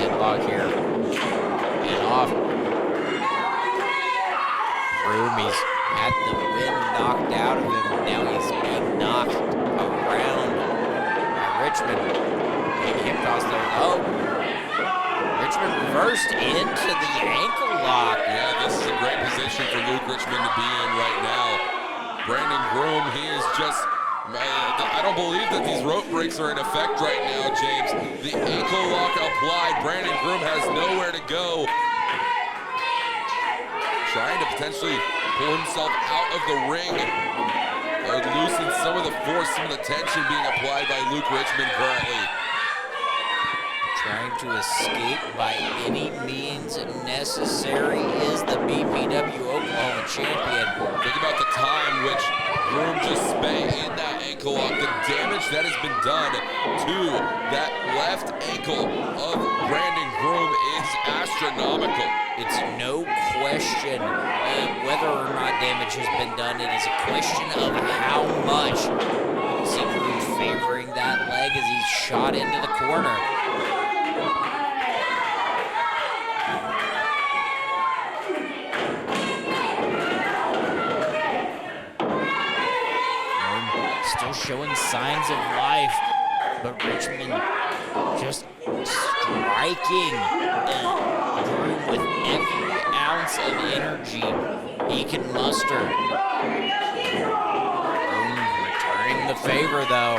Headlock here. And off. Groom, he's had the wind knocked out of him. Now he's being knocked around by Richmond. Big hip toss there. Oh. Richmond reversed into the ankle lock. Yeah, this is a great position for Luke Richmond to be in right now. Brandon Groom, he is just... I don't believe that these rope breaks are in effect right now, James. The ankle lock applied. Brandon Groom has nowhere to go. Trying to potentially pull himself out of the ring. Loosen some of the force, some of the tension being applied by Luke Richmond currently. trying to escape by any means necessary is the BPW Oklahoma champion. Think about the time which Groom just spent in that ankle lock. The damage that has been done to that left ankle of Brandon Groom is astronomical. It's no question whether or not damage has been done. It is a question of how much. See Groom favoring that leg as he's shot into the corner. Still showing signs of life, but Richmond just striking Groom with every ounce of energy he can muster. Groom returning the favor, though.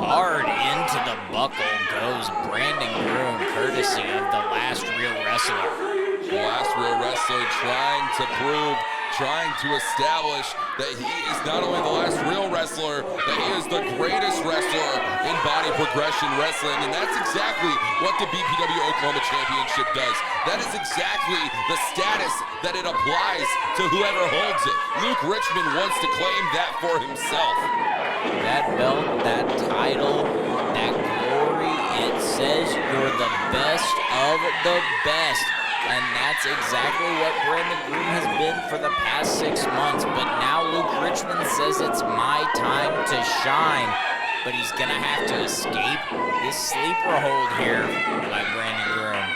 Hard into the buckle goes Brandon Groom, courtesy of the last real wrestler. The last real wrestler trying to establish that he is not only the last real wrestler, that he is the greatest wrestler in body progression wrestling, and that's exactly what the BPW Oklahoma Championship does. That is exactly the status that it applies to whoever holds it. Luke Richmond wants to claim that for himself. That belt, that title, that glory, it says you're the best of the best. And that's exactly what Brandon Groom has been for the past 6 months. But now Luke Richmond says it's my time to shine. But he's going to have to escape this sleeper hold here by Brandon Groom.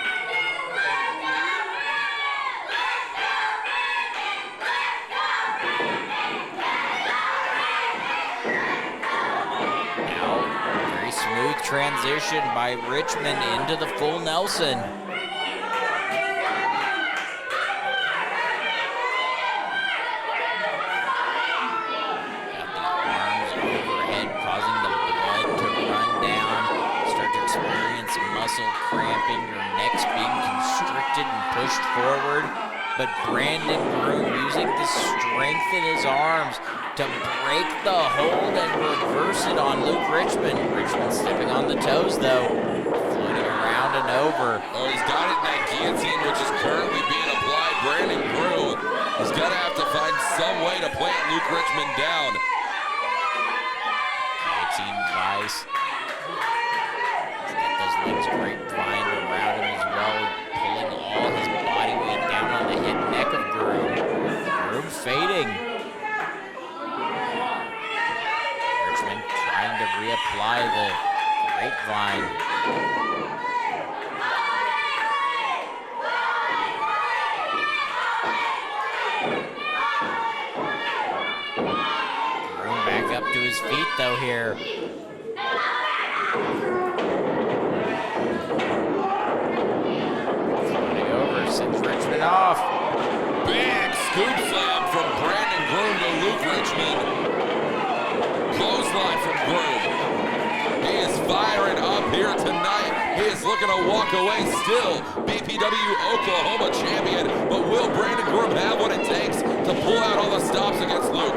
Now, very smooth transition by Richmond into the full Nelson. Cramping, your neck's being constricted and pushed forward, but Brandon Groom using the strength in his arms to break the hold and reverse it on Luke Richmond. Richmond stepping on the toes though, floating around and over. Oh, he's got it in that guillotine, which is currently being applied. Brandon Groom is gonna have to find some way to plant Luke Richmond down. Guillotine vice. Legs grapevine around him as well, pulling all his body weight down on the head and neck of Groom. Groom fading. Richmond trying to reapply the grapevine. Groom back up to his feet though here. Sends Richmond off. Big scoop slam from Brandon Groom to Luke Richmond. Clothesline from Groom. He is firing up here tonight. He is looking to walk away still BPW Oklahoma champion, but will Brandon Groom have what it takes to pull out all the stops against Luke?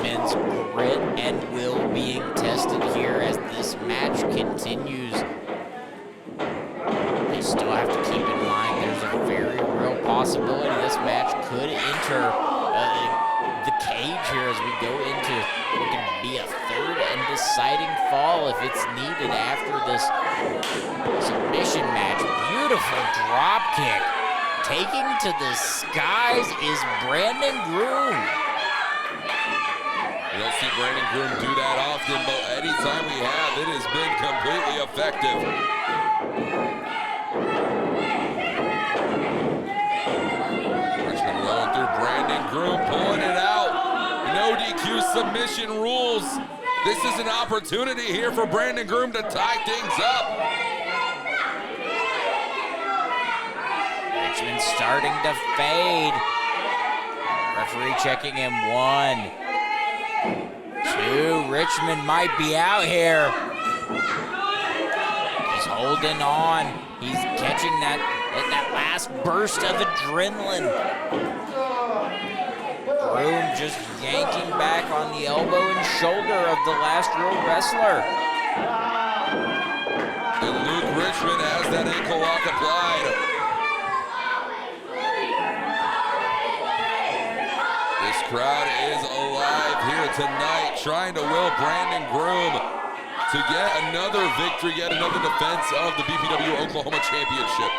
Men's grit and will being tested here as this match continues. They still have to keep in mind there's a very real possibility this match could enter the cage here as we go into what can be a third and deciding fall if it's needed after this submission match. Beautiful drop kick. Taking to the skies is Brandon Groom. We don't see Brandon Groom do that often, but anytime we have, it has been completely effective. Richmond rolling through Brandon Groom, pulling it out. No DQ submission rules. This is an opportunity here for Brandon Groom to tie things up. Richmond starting to fade. Referee checking him 1, 2, Richmond might be out here. He's holding on. He's catching that that last burst of adrenaline. Groom just yanking back on the elbow and shoulder of the last real wrestler. And Luke Richmond has that ankle lock applied. This crowd is alive here tonight, trying to will Brandon Groom to get another victory, yet another defense of the BPW Oklahoma Championship.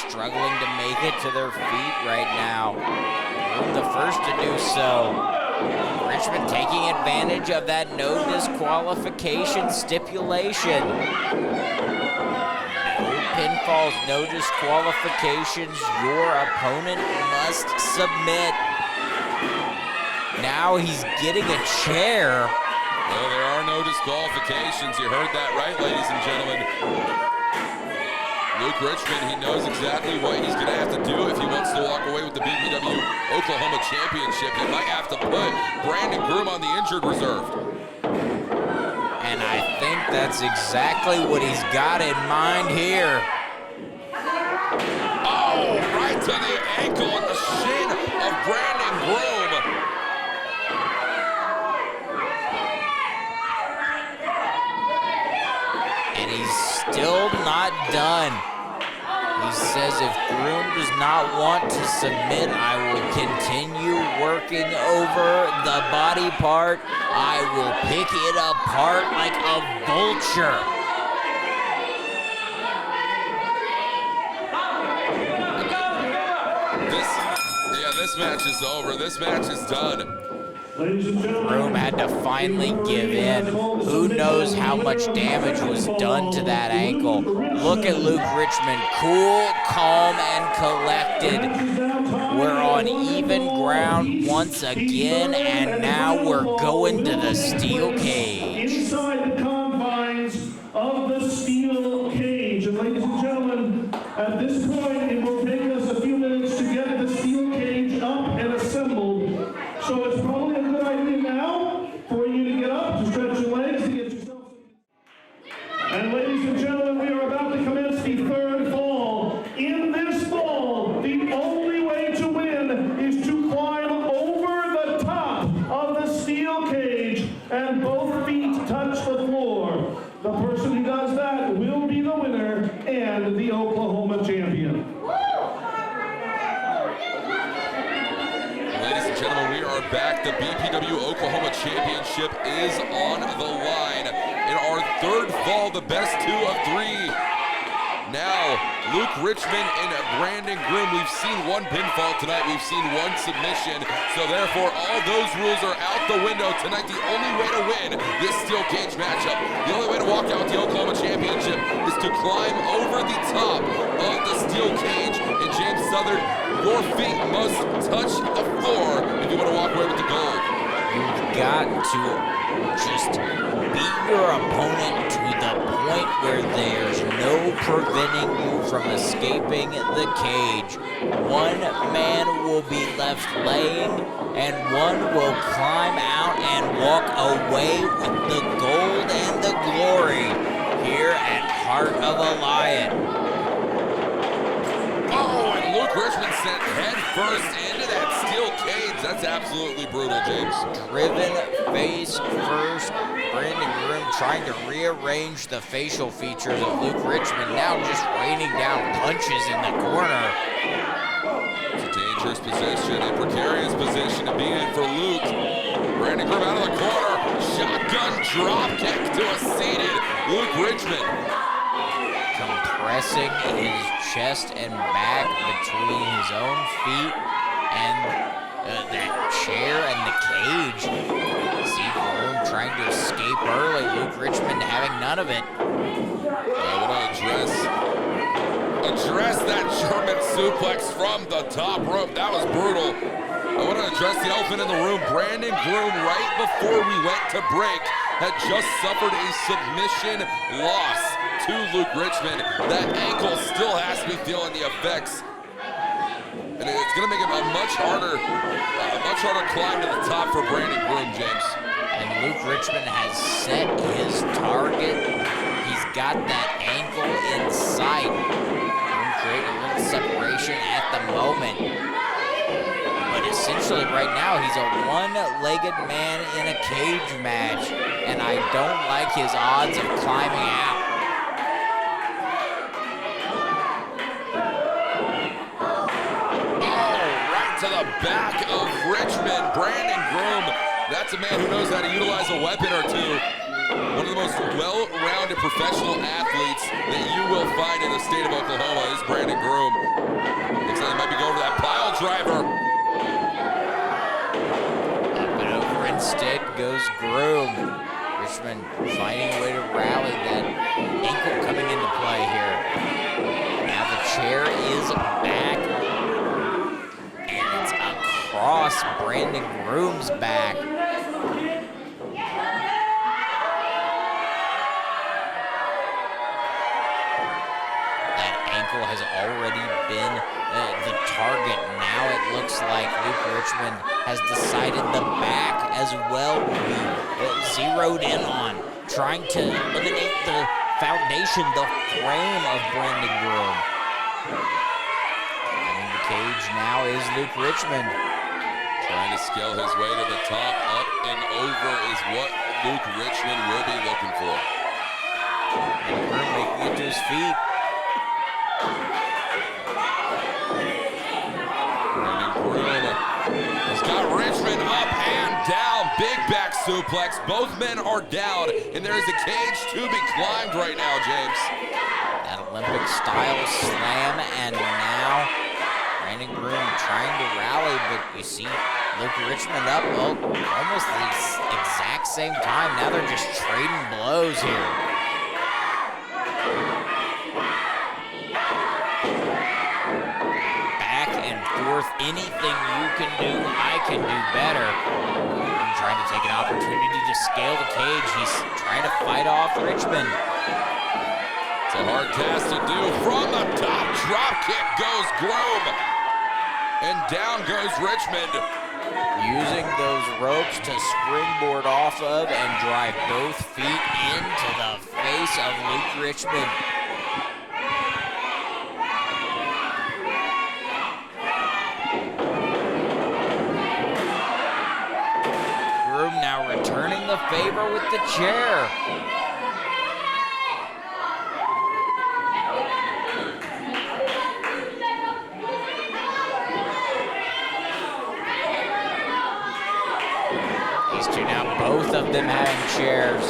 Struggling to make it to their feet right now. Groom the first to do so. Richmond taking advantage of that no disqualification stipulation. No pinfalls, no disqualifications. Your opponent must submit. Now he's getting a chair. Well, there are no disqualifications. You heard that right, ladies and gentlemen. Luke Richmond, he knows exactly what he's going to have to do if he wants to walk away with the BPW Oklahoma Championship. He might have to put Brandon Groom on the injured reserve. And I think that's exactly what he's got in mind here. Oh, right to the ankle and the shin of Brandon Groom. And he's still not done. He says if Groom does not want to submit, I will continue working over the body part. I will pick it apart like a vulture. This match is over. This match is done. Groom had to finally give in. Who knows how much damage was done to that ankle. Look at Luke Richmond, cool, calm, and collected. We're on even ground once again, and now we're going to the steel cage. Inside the confines of the steel cage. And ladies and gentlemen, at this point, it will take us a few minutes to get the steel cage up and assembled. So it's probably a good idea now for you to get up, to stretch your legs, to get yourself. And ladies and gentlemen, we are about to commence the third fall. In this fall, the only way to win is to climb over the top of the steel cage and both feet touch the floor. The person who does that will be the winner and the Oklahoma champion. Ladies and gentlemen, we are back. The BPW Oklahoma Championship is on the line. In our third fall, the best 2 of 3. Now, Luke Richmond and Brandon Groom. We've seen one pinfall tonight. We've seen one submission. So therefore, all those rules are out the window. Tonight, the only way to win this steel cage matchup, the only way to walk out with the Oklahoma Championship is to climb over the top of the steel cage. And James Southern, your feet must touch the floor if you want to walk away with the gold. You've got to just beat your opponent to the point where there's no preventing you from escaping the cage. One man will be left laying, and one will climb out and walk away with the gold and the glory here at Heart of a Lion. Oh, and Luke Richmond sent head first into that steel cage. That's absolutely brutal, James. Driven face first. Brandon Groom trying to rearrange the facial features of Luke Richmond, now just raining down punches in the corner. It's a dangerous position, a precarious position to be in for Luke. Brandon Groom out of the corner. Shotgun drop kick to a seated Luke Richmond. Compressing his chest and back between his own feet and that chair and the cage. See Groom trying to escape early. Luke Richmond having none of it. I want to address that German suplex from the top rope. That was brutal. I want to address the elephant in the room. Brandon Groom, right before we went to break, had just suffered a submission loss to Luke Richmond. That ankle still has to be feeling the effects. And it's going to make it a much harder climb to the top for Brandon Groom, James. And Luke Richmond has set his target. He's got that ankle in sight. Create a little separation at the moment. But essentially right now, he's a one-legged man in a cage match. And I don't like his odds of climbing out. To the back of Richmond, Brandon Groom. That's a man who knows how to utilize a weapon or two. One of the most well-rounded professional athletes that you will find in the state of Oklahoma is Brandon Groom. Looks like he might be going for that pile driver. But over instead goes Groom. Richmond finding a way to rally that ankle coming into play here. Now the chair is back. Across Brandon Groom's back. That ankle has already been the target. Now it looks like Luke Richmond has decided the back as well will be zeroed in on, trying to eliminate the foundation, the frame of Brandon Groom. And the cage now is Luke Richmond. Trying to scale his way to the top, up and over is what Luke Richmond will be looking for. And Groom making it to his feet. Brandon Groom has got Richmond up and down. Big back suplex. Both men are down, and there is a cage to be climbed right now, James. That Olympic-style slam, and now Brandon Groom trying to rally, but you see Luke Richmond up almost the exact same time. Now they're just trading blows here. Back and forth, anything you can do, I can do better. I'm trying to take an opportunity to scale the cage. He's trying to fight off Richmond. It's a hard task to do. From the top, drop kick goes Groom. And down goes Richmond. Using those ropes to springboard off of and drive both feet into the face of Luke Richmond. Groom now returning the favor with the chair. Both of them having chairs.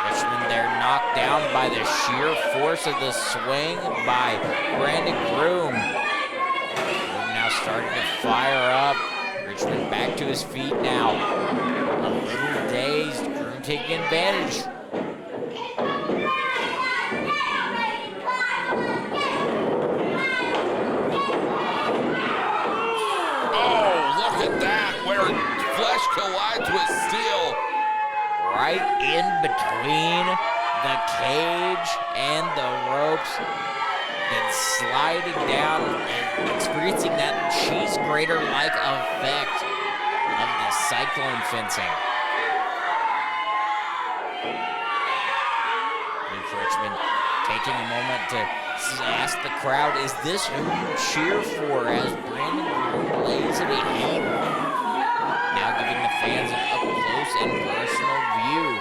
Richmond there knocked down by the sheer force of the swing by Brandon Groom. Groom now starting to fire up. Richmond back to his feet now. A little dazed. Groom taking advantage. Oh, look at that. Where flesh collides with steel. Right in between the cage and the ropes. And sliding down and experiencing that cheese grater-like effect of the cyclone fencing. Luke Richmond taking a moment to ask the crowd, is this who you cheer for, as Brandon Groom lays it in? Now giving the fans an up-close and personal view.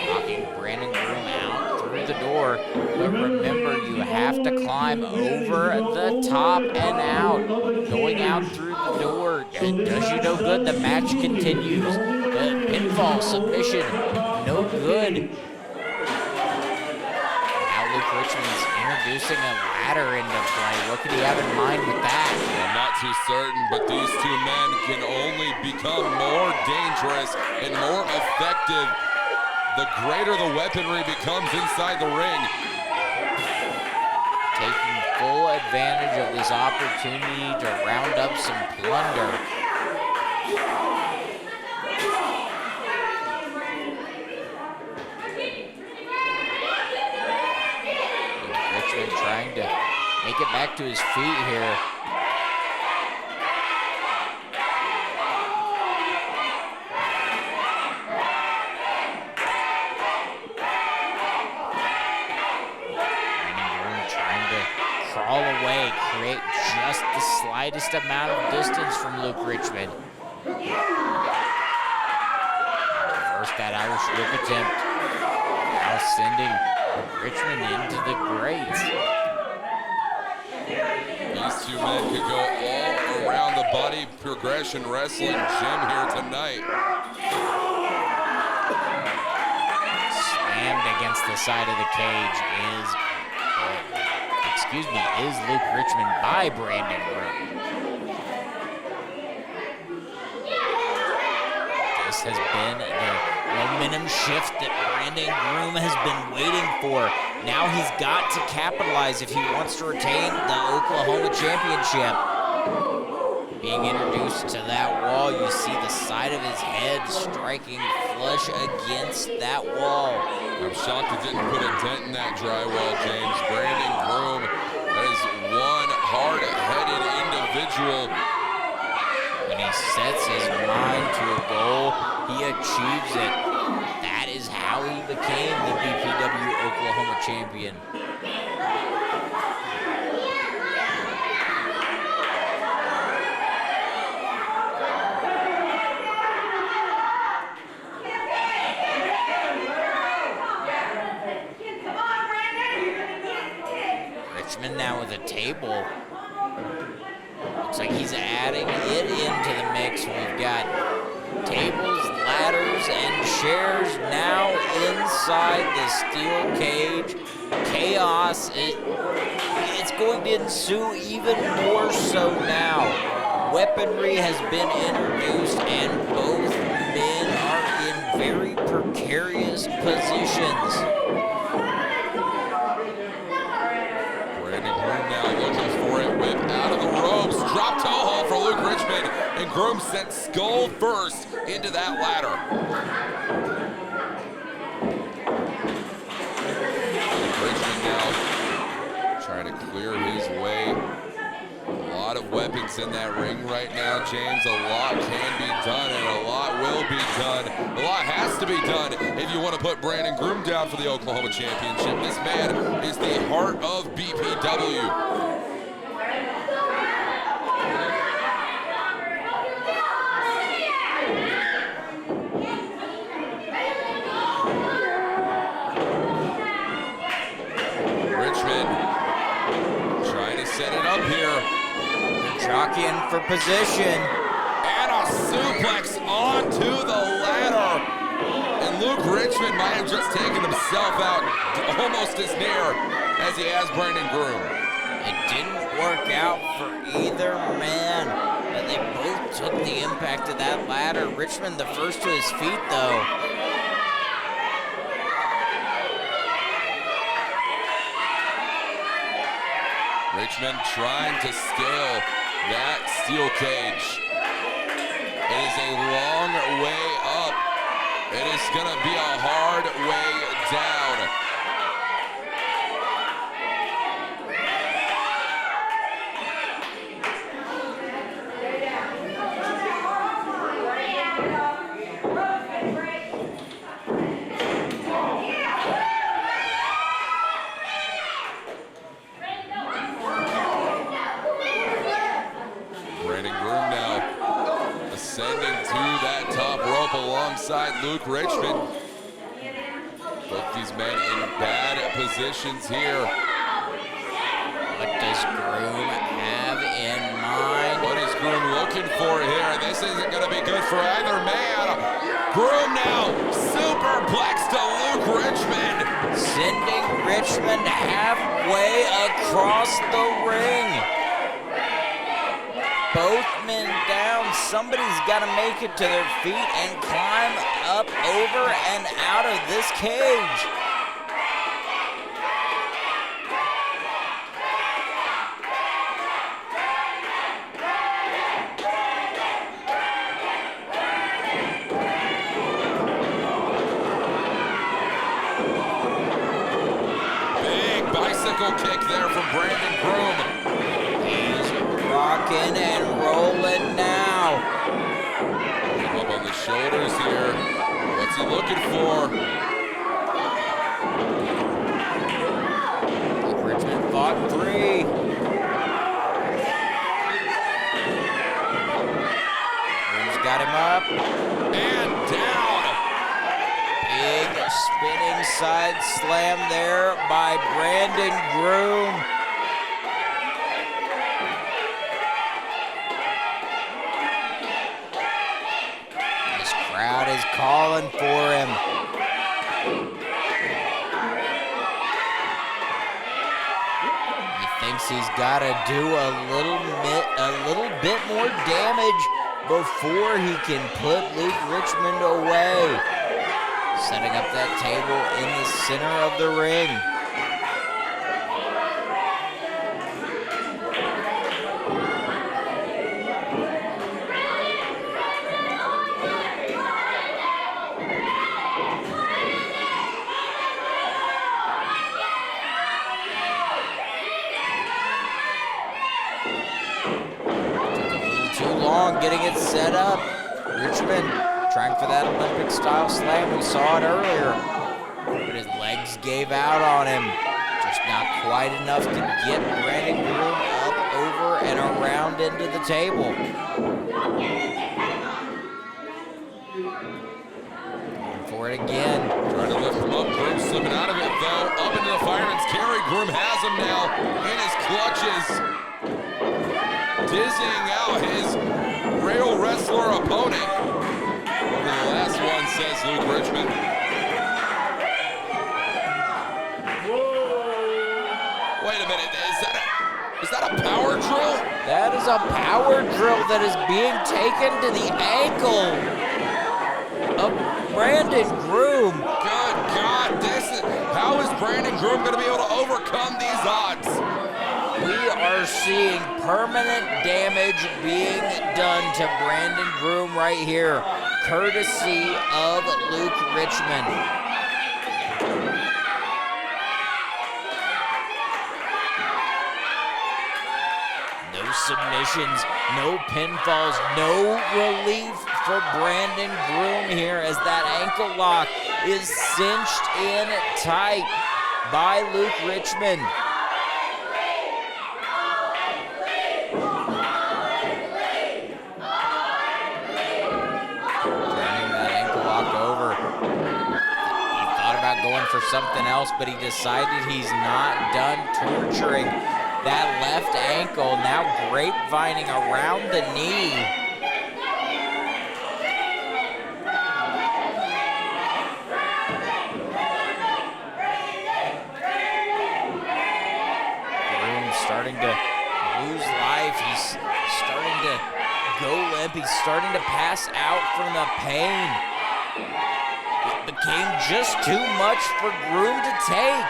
Knocking Brandon Groom out through the door, but remember, you have to climb over the top and out. Going out through the door does you no good. The match continues. The pinfall submission, no good. Now Luke Richmond's introducing a ladder into play. What could he have in mind with that? I'm not too certain, but these two men can only become more dangerous and more effective the greater the weaponry becomes inside the ring. Taking full advantage of this opportunity to round up some plunder. Richmond trying to make it back to his feet here. Crawl away, create just the slightest amount of distance from Luke Richmond. Reverse that Irish whip attempt. Now sending Richmond into the grate. These two men could go all around the body progression wrestling gym here tonight. Slammed against the side of the cage is Luke Richmond by Brandon Groom. This has been the momentum shift that Brandon Groom has been waiting for. Now he's got to capitalize if he wants to retain the Oklahoma Championship. Being introduced to that wall, you see the side of his head striking flush against that wall. I'm shocked it didn't put a dent in that drywall, James. Brandon Groom, that is one hard-headed individual. When he sets his mind to a goal, he achieves it. That is how he became the BPW Oklahoma champion. Richmond now with a table. Looks like he's adding it into the mix. We've got tables, ladders, and chairs now inside the steel cage. Chaos, it's going to ensue even more so now. Weaponry has been introduced and both men are in very precarious positions. Looking for it, whip out of the ropes, drop toe hold for Luke Richmond, and Groom sent skull first into that ladder. Richmond now trying to clear his way. A lot of weapons in that ring right now, James. A lot can be done and a lot will be done. A lot has to be done if you want to put Brandon Groom down for the Oklahoma Championship. This man is the heart of BPW. Richmond trying to set it up here. Jockeying for position. And a suplex onto the ladder. And Luke Richmond might have just taken himself out almost as near as he has Brandon Groom. It didn't work out for either man, but they both took the impact of that ladder. Richmond the first to his feet, though. Richmond trying to scale that steel cage. It is a long way up. It is gonna be a hard way down. Alongside Luke Richmond. Both these men in bad positions here. What does Groom have in mind? What is Groom looking for here? This isn't going to be good for either man. Groom now superplex to Luke Richmond. Sending Richmond halfway across the ring. Both men down. Somebody's got to make it to their feet and climb up over and out of this cage. ankle kick there from Brandon Groom. He's rocking and rolling now. Up on the shoulders here. What's he looking for? Richmond fought 3. Groom's got him up. And down. Big spinning side slam there by Brandon Groom. This crowd is calling for him. He thinks he's got to do a little bit more damage before he can put Luke Richmond away. Setting up that table in the center of the ring. Getting it set up. Richmond trying for that Olympic style slam. We saw it earlier, but his legs gave out on him. Just not quite enough to get Brandon Groom up, over, and around into the table. Going for it again. Trying to lift him up. Groom slipping out of it though. Up into the fireman's carry. Groom has him now in his clutches. Dizzying out his rail wrestler opponent. Over the last one, says Luke Richmond. Whoa. Wait a minute, is that a power drill? That is a power drill that is being taken to the ankle of Brandon Groom. Good God, how is Brandon Groom going to be able to overcome these odds? We are seeing permanent damage being done to Brandon Groom right here, courtesy of Luke Richmond. No submissions, no pinfalls, no relief for Brandon Groom here as that ankle lock is cinched in tight by Luke Richmond. Going for something else, but he decided he's not done torturing that left ankle. Now grapevining around the knee. Groom starting to lose life. He's starting to go limp. He's starting to pass out from the pain. It became just too much for Groom to take.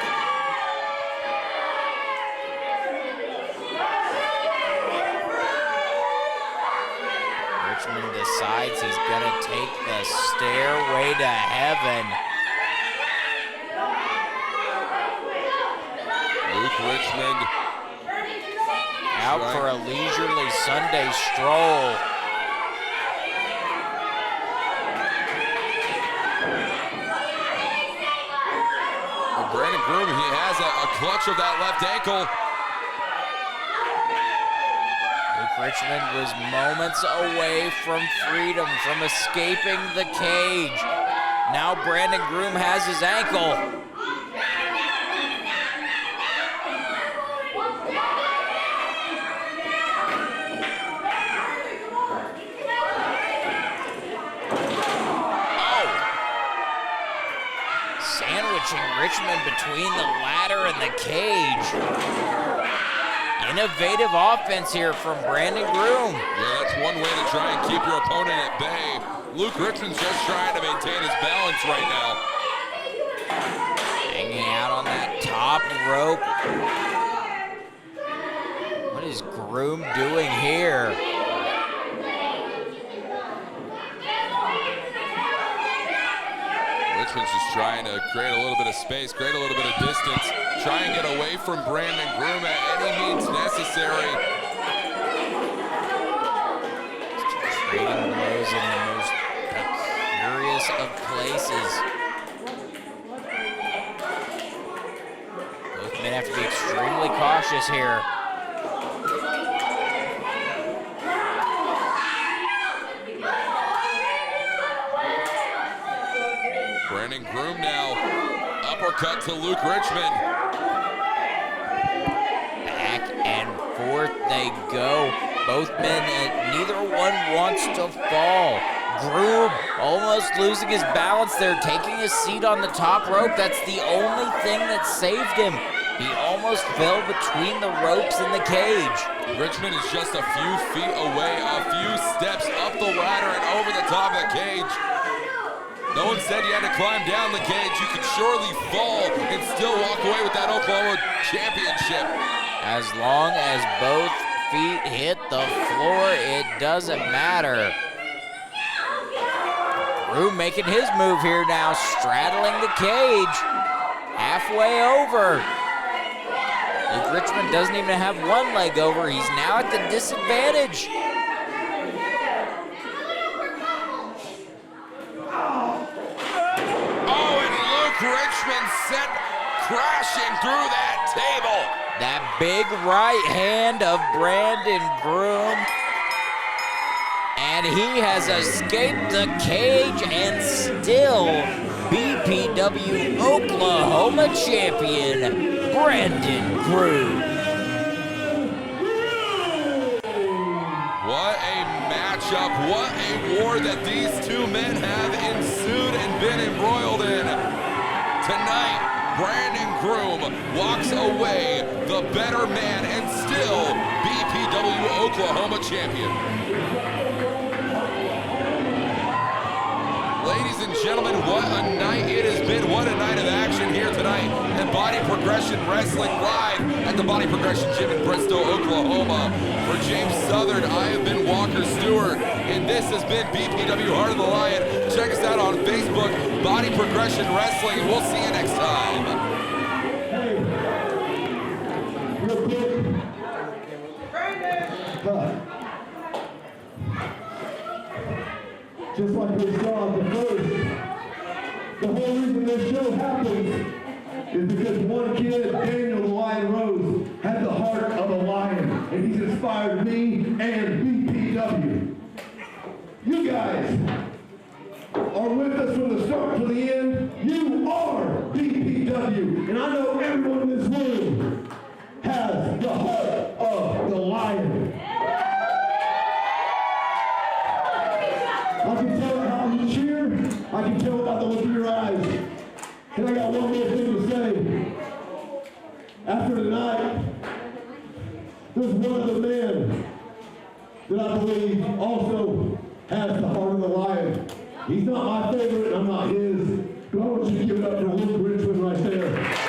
Richmond decides he's gonna take the stairway to heaven. Luke Richmond out for a leisurely Sunday stroll. Brandon Groom, he has a clutch of that left ankle. Luke Richmond was moments away from freedom, from escaping the cage. Now Brandon Groom has his ankle. Richmond between the ladder and the cage. Innovative offense here from Brandon Groom. Yeah, that's one way to try and keep your opponent at bay. Luke Richmond's just trying to maintain his balance right now. Hanging out on that top rope. What is Groom doing here? Richmond's just trying to create a little bit of space, create a little bit of distance, try and get away from Brandon Groom at any means necessary. Trading blows in the most precarious of places. Both men have to be extremely cautious here. Brandon Groom now, uppercut to Luke Richmond. Back and forth they go. Both men, neither one wants to fall. Groom almost losing his balance there, taking his seat on the top rope. That's the only thing that saved him. He almost fell between the ropes and the cage. Richmond is just a few feet away, a few steps up the ladder and over the top of the cage. No one said you had to climb down the cage. You could surely fall and still walk away with that Oklahoma championship. As long as both feet hit the floor, it doesn't matter. Groom making his move here now, straddling the cage, halfway over. Luke Richmond doesn't even have one leg over. He's now at the disadvantage. Richmond sent crashing through that table. That big right hand of Brandon Groom. And he has escaped the cage and still BPW Oklahoma champion, Brandon Groom. What a matchup, what a war that these two men have ensued and been embroiled in. Tonight, Brandon Groom walks away the better man and still BPW Oklahoma champion. Ladies and gentlemen, what a night it has been. What a night of action here tonight at Body Progression Wrestling live at the Body Progression Gym in Bristow, Oklahoma. For James Southern, I have been Walker Stewart, and this has been BPW Heart of the Lion. Check us out on Facebook, Body Progression Wrestling, and we'll see you next time. Hey, real quick. Just like we saw at the first, the whole reason this show happens is because one kid, Daniel the Lion Rose, had the heart of a lion, and he's inspired me and BPW. You guys are with us from the start to the end. You are BPW, and I know everyone in this room has the heart of the lion. I can tell how you cheer. I can tell by the look in your eyes. And I got one more thing to say. After tonight, there's one other man that I believe also has the heart of the lion. He's not my favorite, and I'm not his. But I want you to give it up for Luke Richmond right there.